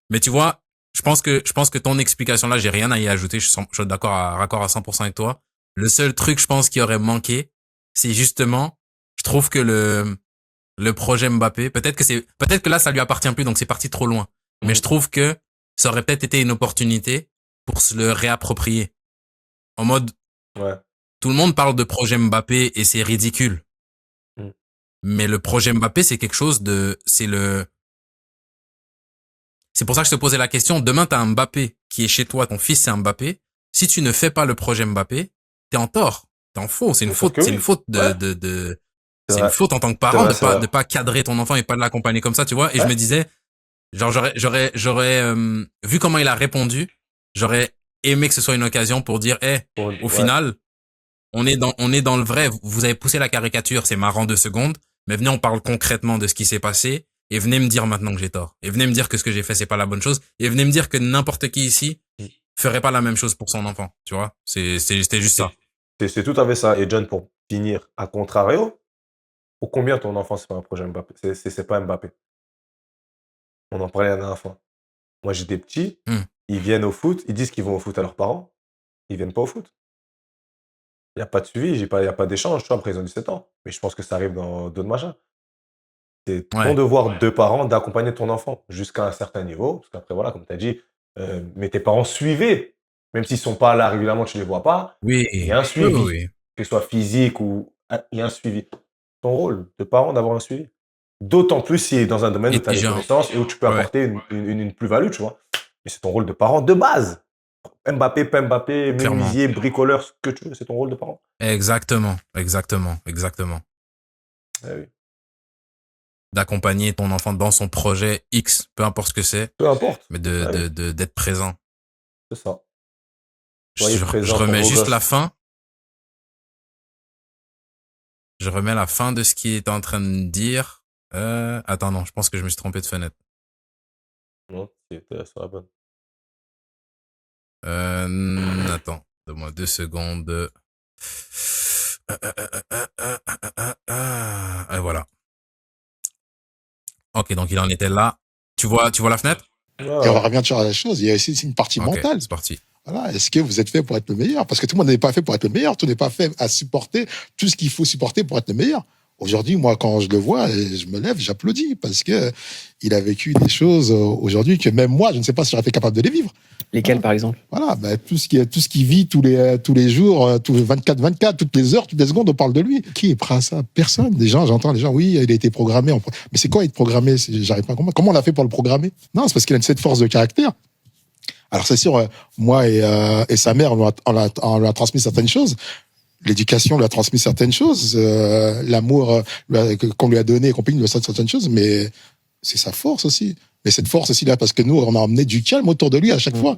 Mais tu vois, je pense que ton explication là, j'ai rien à y ajouter. Je suis d'accord à 100% avec toi. Le seul truc, je pense, qui aurait manqué, c'est justement, je trouve que le projet Mbappé, peut-être que là, ça lui appartient plus, donc c'est parti trop loin. Mais je trouve que ça aurait peut-être été une opportunité pour se le réapproprier. En mode, tout le monde parle de projet Mbappé et c'est ridicule. Mais le projet Mbappé, c'est quelque chose c'est pour ça que je te posais la question. Demain, t'as un Mbappé qui est chez toi, ton fils c'est un Mbappé. Si tu ne fais pas le projet Mbappé, t'es en tort. T'es en faux. C'est une faute. C'est une faute c'est une faute en tant que parent de pas cadrer ton enfant et pas de l'accompagner comme ça, tu vois. Et je me disais, Genre, vu comment il a répondu, j'aurais aimé que ce soit une occasion pour dire, au final, on est dans le vrai. Vous avez poussé la caricature, c'est marrant 2 secondes, mais venez, on parle concrètement de ce qui s'est passé, et venez me dire maintenant que j'ai tort. Et venez me dire que ce que j'ai fait, c'est pas la bonne chose, et venez me dire que n'importe qui ici ferait pas la même chose pour son enfant, tu vois. C'était juste ça. C'est tout à fait ça. Et John, pour finir, à contrario, pour combien ton enfant, c'est pas un projet Mbappé? C'est pas Mbappé. On en parlait la dernière fois. Moi, j'ai des petits, ils viennent au foot, ils disent qu'ils vont au foot à leurs parents, ils viennent pas au foot. Il n'y a pas de suivi, il n'y a pas d'échange, tu vois, après ils ont 17 ans. Mais je pense que ça arrive dans d'autres machins. C'est ton devoir de parent d'accompagner ton enfant jusqu'à un certain niveau. Parce qu'après, voilà, comme tu as dit, mais tes parents suivaient. Même s'ils sont pas là régulièrement, tu les vois pas. Oui. Il y a un suivi. Oui. Que ce soit physique ou... Il y a un suivi. Ton rôle de parent d'avoir un suivi. D'autant plus si est dans un domaine où tu as des connaissances et où tu peux apporter une plus-value, tu vois. Mais c'est ton rôle de parent de base. Mbappé, pas Mbappé, menuisier, bricoleur, ce que tu veux, c'est ton rôle de parent. Exactement. Ah oui. D'accompagner ton enfant dans son projet X, peu importe ce que c'est. Peu importe. Mais d'être présent. C'est ça. Je remets juste la fin. Je remets la fin de ce qu'il est en train de dire. Attends, non, je pense que je me suis trompé de fenêtre. Non, c'était sur la bonne. Attends, donne-moi 2 secondes. Et voilà. Ok, donc il en était là. Tu vois la fenêtre? Et on revient sur la chose. Il y a aussi une partie mentale. C'est parti. Voilà. Est-ce que vous êtes fait pour être le meilleur? Parce que tout le monde n'est pas fait pour être le meilleur. Tout n'est pas fait à supporter tout ce qu'il faut supporter pour être le meilleur. Aujourd'hui, moi, quand je le vois, je me lève, j'applaudis parce que il a vécu des choses aujourd'hui que même moi, je ne sais pas si j'aurais été capable de les vivre. Lesquelles, par exemple? Voilà, tout ce qui vit tous les jours, tous les 24, toutes les heures, toutes les secondes, on parle de lui. Qui est prêt à ça? Personne. J'entends les gens, oui, il a été programmé. Mais c'est quoi être programmé? J'arrive pas à comprendre. Comment on l'a fait pour le programmer? Non, c'est parce qu'il a cette force de caractère. Alors c'est sûr, moi et sa mère, on lui a transmis certaines choses. L'éducation lui a transmis certaines choses, l'amour qu'on lui a donné et compagnie lui a transmis certaines choses, mais c'est sa force aussi. Mais cette force aussi là, parce que nous, on a emmené du calme autour de lui à chaque fois.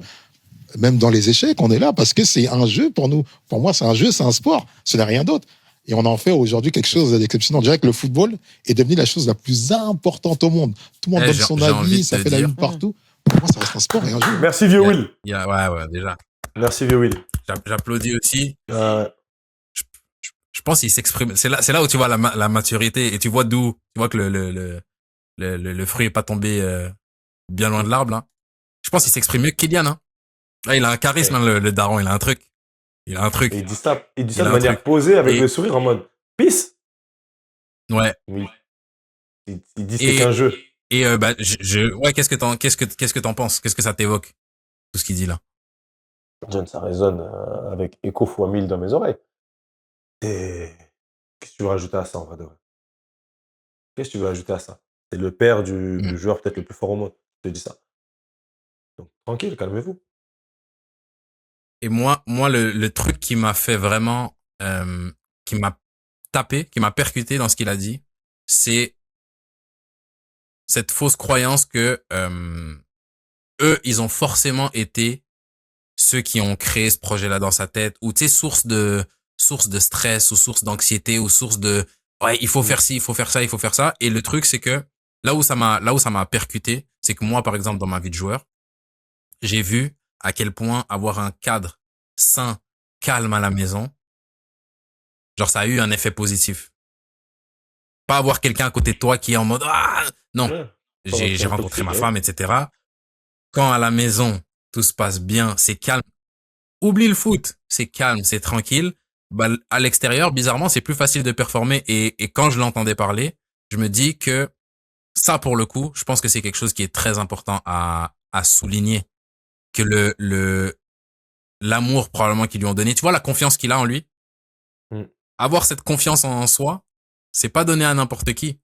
Même dans les échecs, on est là parce que c'est un jeu pour nous. Pour moi, c'est un jeu, c'est un sport. Ce n'est rien d'autre. Et on en fait aujourd'hui quelque chose d'exceptionnel. On dirait que le football est devenu la chose la plus importante au monde. Tout le monde donne son avis, ça fait la une partout. Pour moi, ça reste un sport et un jeu. Merci, Vieux Will. Ouais, déjà. Merci, Vieux Will. J'applaudis aussi. Je pense qu'il s'exprime. C'est là où tu vois la maturité et tu vois que le fruit est pas tombé bien loin de l'arbre, là. Je pense qu'il s'exprime mieux que Kylian, hein. Là, il a un charisme, hein, le daron, il a un truc. Et il dit ça de manière posée avec le sourire en mode peace. Ouais. Oui. Il dit c'est qu'un jeu. Et ouais, qu'est-ce que t'en penses? Qu'est-ce que ça t'évoque, tout ce qu'il dit là? John, ça résonne avec écho fois 1000 dans mes oreilles. Et qu'est-ce que tu veux rajouter à ça, en vrai de vrai? Qu'est-ce que tu veux ajouter à ça? C'est le père du joueur peut-être le plus fort au monde. Je te dis ça. Donc, tranquille, calmez-vous. Et moi, le truc qui m'a fait vraiment, qui m'a tapé, qui m'a percuté dans ce qu'il a dit, c'est cette fausse croyance que eux, ils ont forcément été ceux qui ont créé ce projet-là dans sa tête, ou tu sais, source de stress, ou source d'anxiété, ou source de ouais, il faut faire ci, il faut faire ça, il faut faire ça. Et le truc, c'est que là où ça m'a percuté, c'est que moi, par exemple, dans ma vie de joueur, j'ai vu à quel point avoir un cadre sain, calme à la maison, genre ça a eu un effet positif. Pas avoir quelqu'un à côté de toi qui est en mode non. Ouais. J'ai rencontré ma femme, etc. Quand à la maison tout se passe bien, c'est calme. Oublie le foot, c'est calme, c'est tranquille. Bah, à l'extérieur, bizarrement, c'est plus facile de performer. Et quand je l'entendais parler, je me dis que ça, pour le coup, je pense que c'est quelque chose qui est très important à souligner. Que l'amour probablement qu'ils lui ont donné, tu vois la confiance qu'il a en lui. Avoir cette confiance en soi, c'est pas donné à n'importe qui.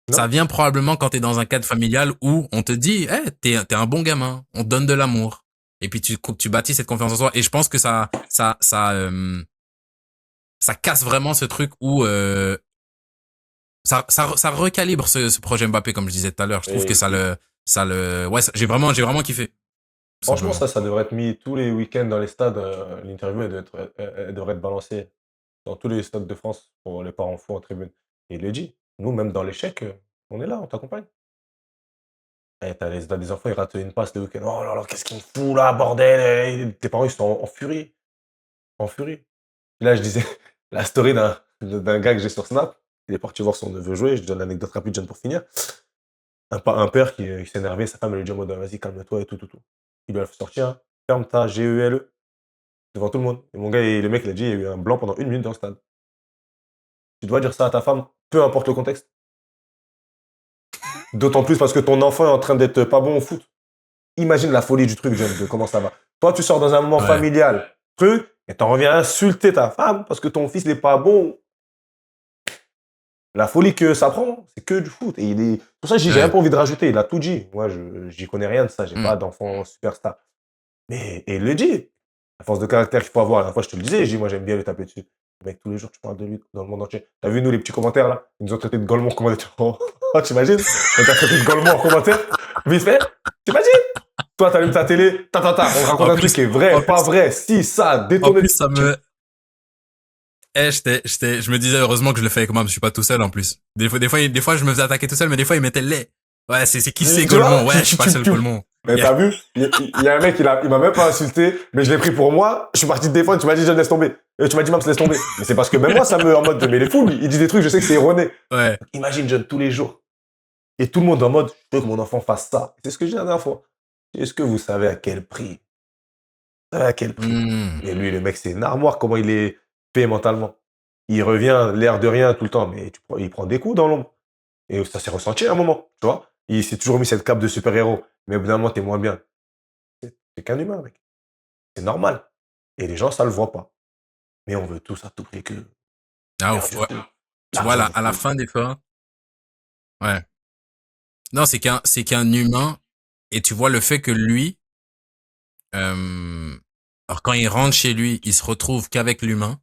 Non. Ça vient probablement quand t'es dans un cadre familial où on te dit, t'es un bon gamin, on te donne de l'amour. Et puis tu bâtis cette confiance en soi. Et je pense que ça casse vraiment ce truc où ça recalibre ce projet Mbappé, comme je disais tout à l'heure. Je trouve que ça Ouais, j'ai vraiment kiffé. tout Franchement, simplement. ça devrait être mis tous les week-ends dans les stades. L'interview, elle devrait être balancée dans tous les stades de France pour les parents fous en tribune. Et il le dit. Nous, même dans l'échec, on est là, on t'accompagne. T'as des enfants, ils ratent une passe le week-end. Oh là là, qu'est-ce qu'il me fout là, bordel? Tes parents, ils sont en furie. En furie. Et là, je disais la story d'un gars que j'ai sur Snap. Il est parti voir son neveu jouer. Je donne l'anecdote rapide, John, pour finir. Un père qui s'est énervé, sa femme elle lui dit en mode vas-y, calme-toi et tout, tout, tout. Il lui a sorti un ferme ta GELE devant tout le monde. Et mon gars, le mec, il a dit il y a eu un blanc pendant 1 minute dans le stade. Tu dois dire ça à ta femme, peu importe le contexte. D'autant plus parce que ton enfant est en train d'être pas bon au foot. Imagine la folie du truc, John, de comment ça va. Toi, tu sors dans un moment Ouais. familial, truc, et t'en reviens à insulter ta femme parce que ton fils n'est pas bon. La folie que ça prend, c'est que du foot. Et pour ça, j'ai Ouais. même pas envie de rajouter. Il a tout dit. Moi, j'y connais rien de ça. J'ai Mm. pas d'enfant superstar. Mais et il le dit. La force de caractère qu'il faut avoir. La dernière fois, je te le disais. Je dis, moi, j'aime bien le taper dessus. Mec, tous les jours, tu parles de lui dans le monde entier. T'as vu, nous, les petits commentaires, là? Ils nous ont traité de Golemont en commentaire. Oh, t'imagines? On t'a traité de Golemont en commentaire. Vite fait. T'imagines? Toi, t'allumes ta télé. On raconte En un plus- truc qui est vrai, en pas plus- vrai. Si, ça, En détonné. plus, ça me... je me disais heureusement que je le fais avec moi, parce que je suis pas tout seul en plus. Des fois, je me faisais attaquer tout seul, mais des fois, il mettait les. Ouais, c'est qui c'est Tu vois, Golemont? Ouais, je suis pas le seul Golemont. Mais t'as vu, il y a un mec, il m'a même pas insulté, mais je l'ai pris pour moi. Je suis parti te défendre, tu m'as dit, John, laisse tomber. Tu m'as dit, Mams, laisse tomber. Mais c'est parce que même moi, ça me, en mode, mais il est fou, lui. Il dit des trucs, je sais que c'est erroné. Ouais. Imagine, John, tous les jours. Et tout le monde en mode, je veux que mon enfant fasse ça. C'est ce que j'ai dit la dernière fois. Est-ce que vous savez à quel prix? Vous savez à quel prix? Mm. Et lui, le mec, c'est une armoire, comment il est fait mentalement. Il revient, l'air de rien, tout le temps, mais il prend des coups dans l'ombre. Et ça s'est ressenti à un moment, tu vois. Il s'est toujours mis cette cape de super-héros. Mais au bout d'un moment, t'es moins bien. C'est qu'un humain, mec. C'est normal. Et les gens, ça le voit pas. Mais on veut tous à tout prix que... Ah, Merde, ouais. du coup, Tu vois, l'argent, à la fin des fois. Ouais. Non, c'est qu'un humain, et tu vois le fait que lui, alors quand il rentre chez lui, il se retrouve qu'avec l'humain.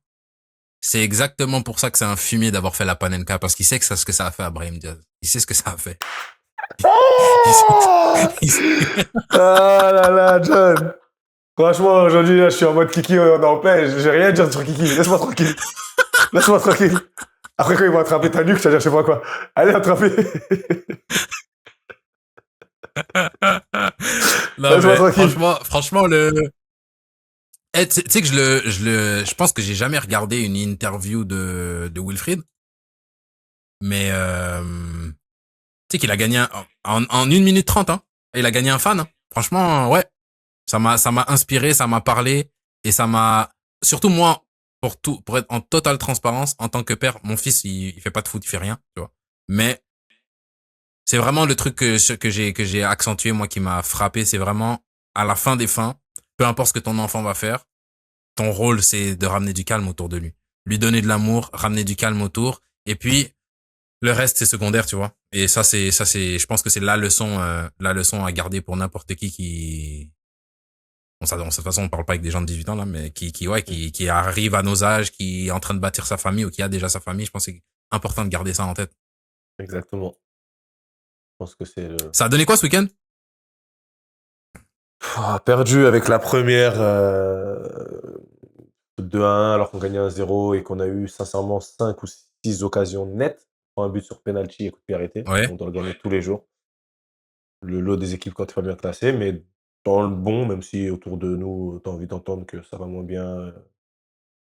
C'est exactement pour ça que c'est un fumier d'avoir fait la Panenka, parce qu'il sait que ce que ça a fait à Brahim Diaz. Il sait ce que ça a fait. Il sait- Ah là là, John. Franchement, aujourd'hui, là, je suis en mode Kiki, on est en paix. J'ai rien à dire sur Kiki. Laisse-moi tranquille. Laisse-moi tranquille. Après, quand ils vont attraper ta nuque, tu vas dire, je sais pas quoi. Allez, attraper. Non, Laisse-moi mais tranquille. franchement, tu sais que je pense que j'ai jamais regardé une interview de Wilfried, mais tu sais qu'il a gagné en 1 minute 30, hein. Il a gagné un fan, hein. Franchement, ouais. Ça m'a inspiré, ça m'a parlé, et ça m'a, surtout moi, pour être en totale transparence, en tant que père, mon fils, il fait pas de foot, il fait rien, tu vois. Mais, c'est vraiment le truc que j'ai accentué, moi, qui m'a frappé, c'est vraiment, à la fin des fins, peu importe ce que ton enfant va faire, ton rôle, c'est de ramener du calme autour de lui. Lui donner de l'amour, ramener du calme autour, et puis, le reste, c'est secondaire, tu vois. Et ça, je pense que c'est la leçon à garder pour n'importe qui, bon, ça, de toute façon, on parle pas avec des gens de 18 ans, là, mais qui arrive à nos âges, qui est en train de bâtir sa famille ou qui a déjà sa famille. Je pense que c'est important de garder ça en tête. Exactement. Je pense que c'est le... Ça a donné quoi ce week-end? Perdu avec la première 2-1 alors qu'on gagnait 1-0 et qu'on a eu sincèrement 5 ou 6 occasions nettes. Un but sur penalty et coup de pied arrêté. Ouais. On doit le gagner tous les jours. Le lot des équipes quand t'es pas bien classé, mais dans le bon, même si autour de nous, t'as envie d'entendre que ça va moins bien,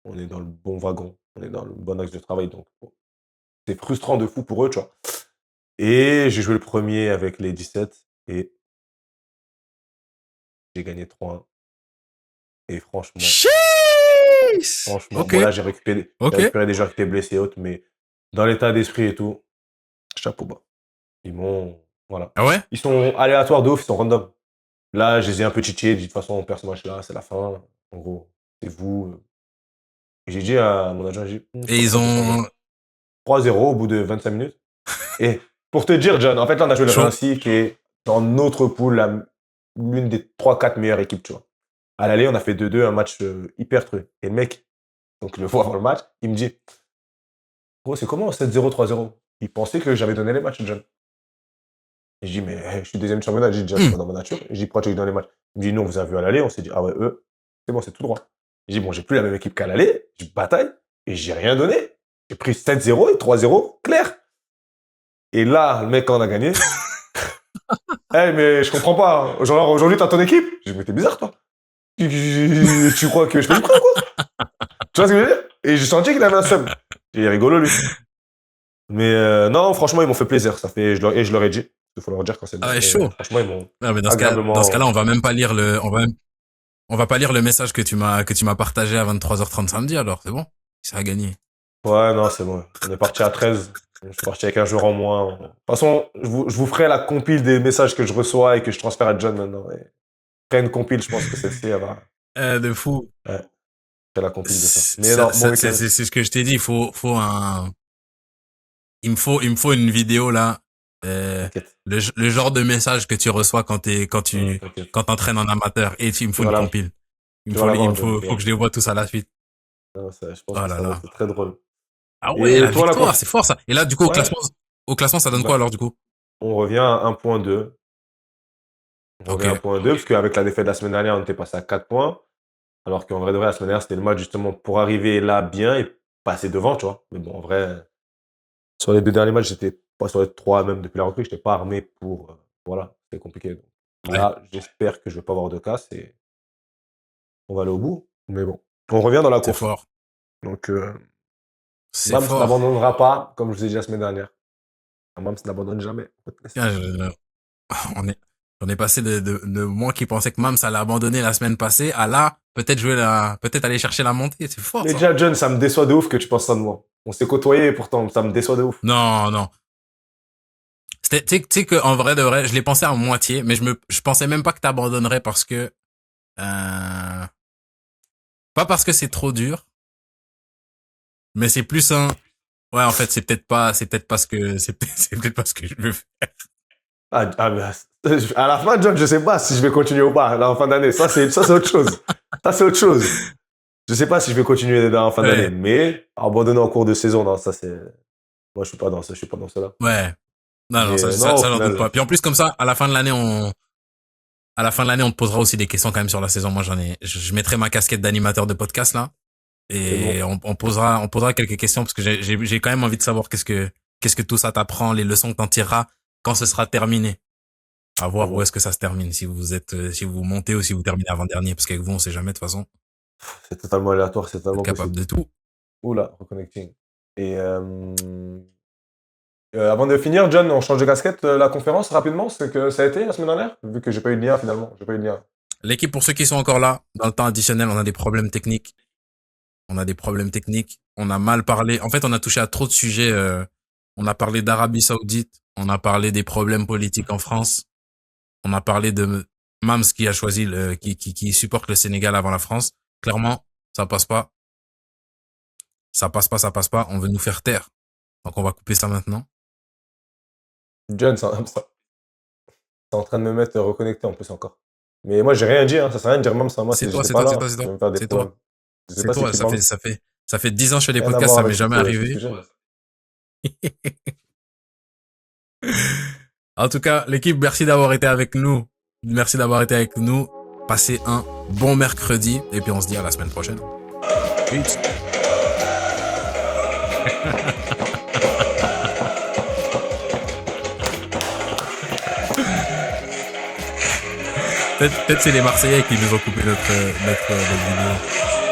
on est dans le bon wagon, on est dans le bon axe de travail, donc bon, c'est frustrant de fou pour eux, tu vois. Et j'ai joué le premier avec les 17 et j'ai gagné 3-1. Et franchement, Ok. bon là j'ai récupéré Ok. des joueurs qui étaient blessés et autres, mais dans l'état d'esprit et tout, chapeau bas. Ils m'ont... Voilà. Ah ouais? Ils sont aléatoires de ouf, ils sont random. Là, je les ai un peu titillés, j'ai dit de toute façon, on perd ce match-là, c'est la fin. En gros, c'est vous. Et j'ai dit à mon agent, j'ai dit, Et ils ont, 3-0 au bout de 25 minutes. Et pour te dire, John, en fait, là, on a joué le Chaud. Reims qui est dans notre pool, l'une des 3-4 meilleures équipes, tu vois. À l'aller, on a fait 2-2, un match hyper truc. Et le mec, donc je le vois avant le match, il me dit, gros, c'est comment 7-0, 3-0? Il pensait que j'avais donné les matchs, John. Et je dis, mais je suis deuxième du championnat. Je dis, déjà, c'est pas dans ma nature. Je dis, pourquoi tu es dans les matchs? Il me dit, non, vous avez vu à l'aller. On s'est dit, ah ouais, c'est bon, c'est tout droit. Je dis, bon, j'ai plus la même équipe qu'à l'aller. Je bataille et j'ai rien donné. J'ai pris 7-0 et 3-0, clair. Et là, le mec, quand on a gagné, mais je comprends pas. Genre, aujourd'hui, t'as ton équipe? Je dis, mais t'es bizarre, toi. Tu crois que je fais le quoi? Tu vois ce que je veux dire? Et j'ai senti qu'il avait un seum. Il est rigolo, lui. Mais non, franchement, ils m'ont fait plaisir. Et je leur ai dit. Il faut leur dire quand c'est Ah ouais, chaud. Franchement, ils m'ont Non, mais dans ce cas-là, on va même pas lire on va pas lire le message que tu m'as partagé à 23h30 samedi, alors, c'est bon? Ça a gagné. Ouais, non, c'est bon. On est parti à 13. Je suis parti avec un jour en moins. De toute façon, je vous ferai la compile des messages que je reçois et que je transfère à John maintenant. Et après une compile, je pense que celle-ci, elle va... De fou. Ouais. C'est la compile de ça. Mais non, bon c'est ce que je t'ai dit, il me faut une vidéo, là. Le genre de message que tu reçois quand t'entraînes en amateur. Et il me faut une compile. Il faut que je les vois tous à la suite. Non, je pense que c'est très drôle. Ah ouais, la victoire, c'est fort ça. Et là, du coup, au classement, ça donne quoi alors, du coup? On revient à 1.2. On revient à 1.2, parce qu'avec la défaite de la semaine dernière, on était passé à 4 points. Alors qu'en vrai de vrai, la semaine dernière, c'était le match justement pour arriver là bien et passer devant, tu vois. Mais bon, en vrai, sur les 2 derniers matchs, j'étais pas sur les 3 même depuis la reprise, j'étais pas armé pour... voilà, c'était compliqué. Donc, là, j'espère que je vais pas avoir de casse et on va aller au bout. Mais bon, on revient dans la course. C'est fort. Donc, Mams n'abandonnera pas, comme je vous ai dit la semaine dernière. Mams n'abandonne jamais. On est passé de moi qui pensais que Mams allait abandonner la semaine passée à là, peut-être aller chercher la montée. C'est fort. Mais déjà, John, ça me déçoit de ouf que tu penses ça de moi. On s'est côtoyés et pourtant, ça me déçoit de ouf. Non. Tu sais que, en vrai de vrai, je l'ai pensé à moitié, mais je pensais même pas que t'abandonnerais parce que, pas parce que c'est trop dur, mais c'est plus ouais, en fait, c'est peut-être pas ce que je veux faire. À la fin, John, je sais pas si je vais continuer ou pas, là, en fin d'année. Ça, c'est autre chose. Ça, c'est autre chose. Je sais pas si je vais continuer en fin d'année, mais abandonner en cours de saison, non, ça, c'est, moi, je suis pas dans cela. Ouais. Non, ça, j'en doute pas. Puis en plus, comme ça, à la fin de l'année, on te posera aussi des questions quand même sur la saison. Moi, je mettrai ma casquette d'animateur de podcast, là. Et bon. on posera quelques questions parce que j'ai quand même envie de savoir qu'est-ce que tout ça t'apprend, les leçons que t'en tireras quand ce sera terminé. À voir où est-ce que ça se termine, si vous montez ou si vous terminez avant-dernier, parce qu'avec vous, on sait jamais, de toute façon. C'est totalement aléatoire, c'est totalement capable possible. de tout. Oula, reconnecting. Et, avant de finir, John, on change de casquette, la conférence, rapidement, c'est que ça a été la semaine dernière, vu que j'ai pas eu de lien, finalement. J'ai pas eu de lien. L'équipe, pour ceux qui sont encore là, dans le temps additionnel, on a des problèmes techniques. On a mal parlé. En fait, on a touché à trop de sujets. On a parlé d'Arabie Saoudite. On a parlé des problèmes politiques en France. On a parlé de Mams qui a choisi qui supporte le Sénégal avant la France. Clairement, ça passe pas. Ça passe pas. On veut nous faire taire. Donc, on va couper ça maintenant. John, c'est en train de me mettre reconnecté en plus encore. Mais moi, j'ai rien dit, hein. Ça sert à rien de dire Mams, moi, c'est toi. Ça fait 10 ans que je fais des podcasts, ça m'est jamais arrivé. En tout cas, l'équipe, merci d'avoir été avec nous. Passez un bon mercredi et puis on se dit à la semaine prochaine. Peace. Peut-être c'est les Marseillais qui nous ont coupé notre vidéo.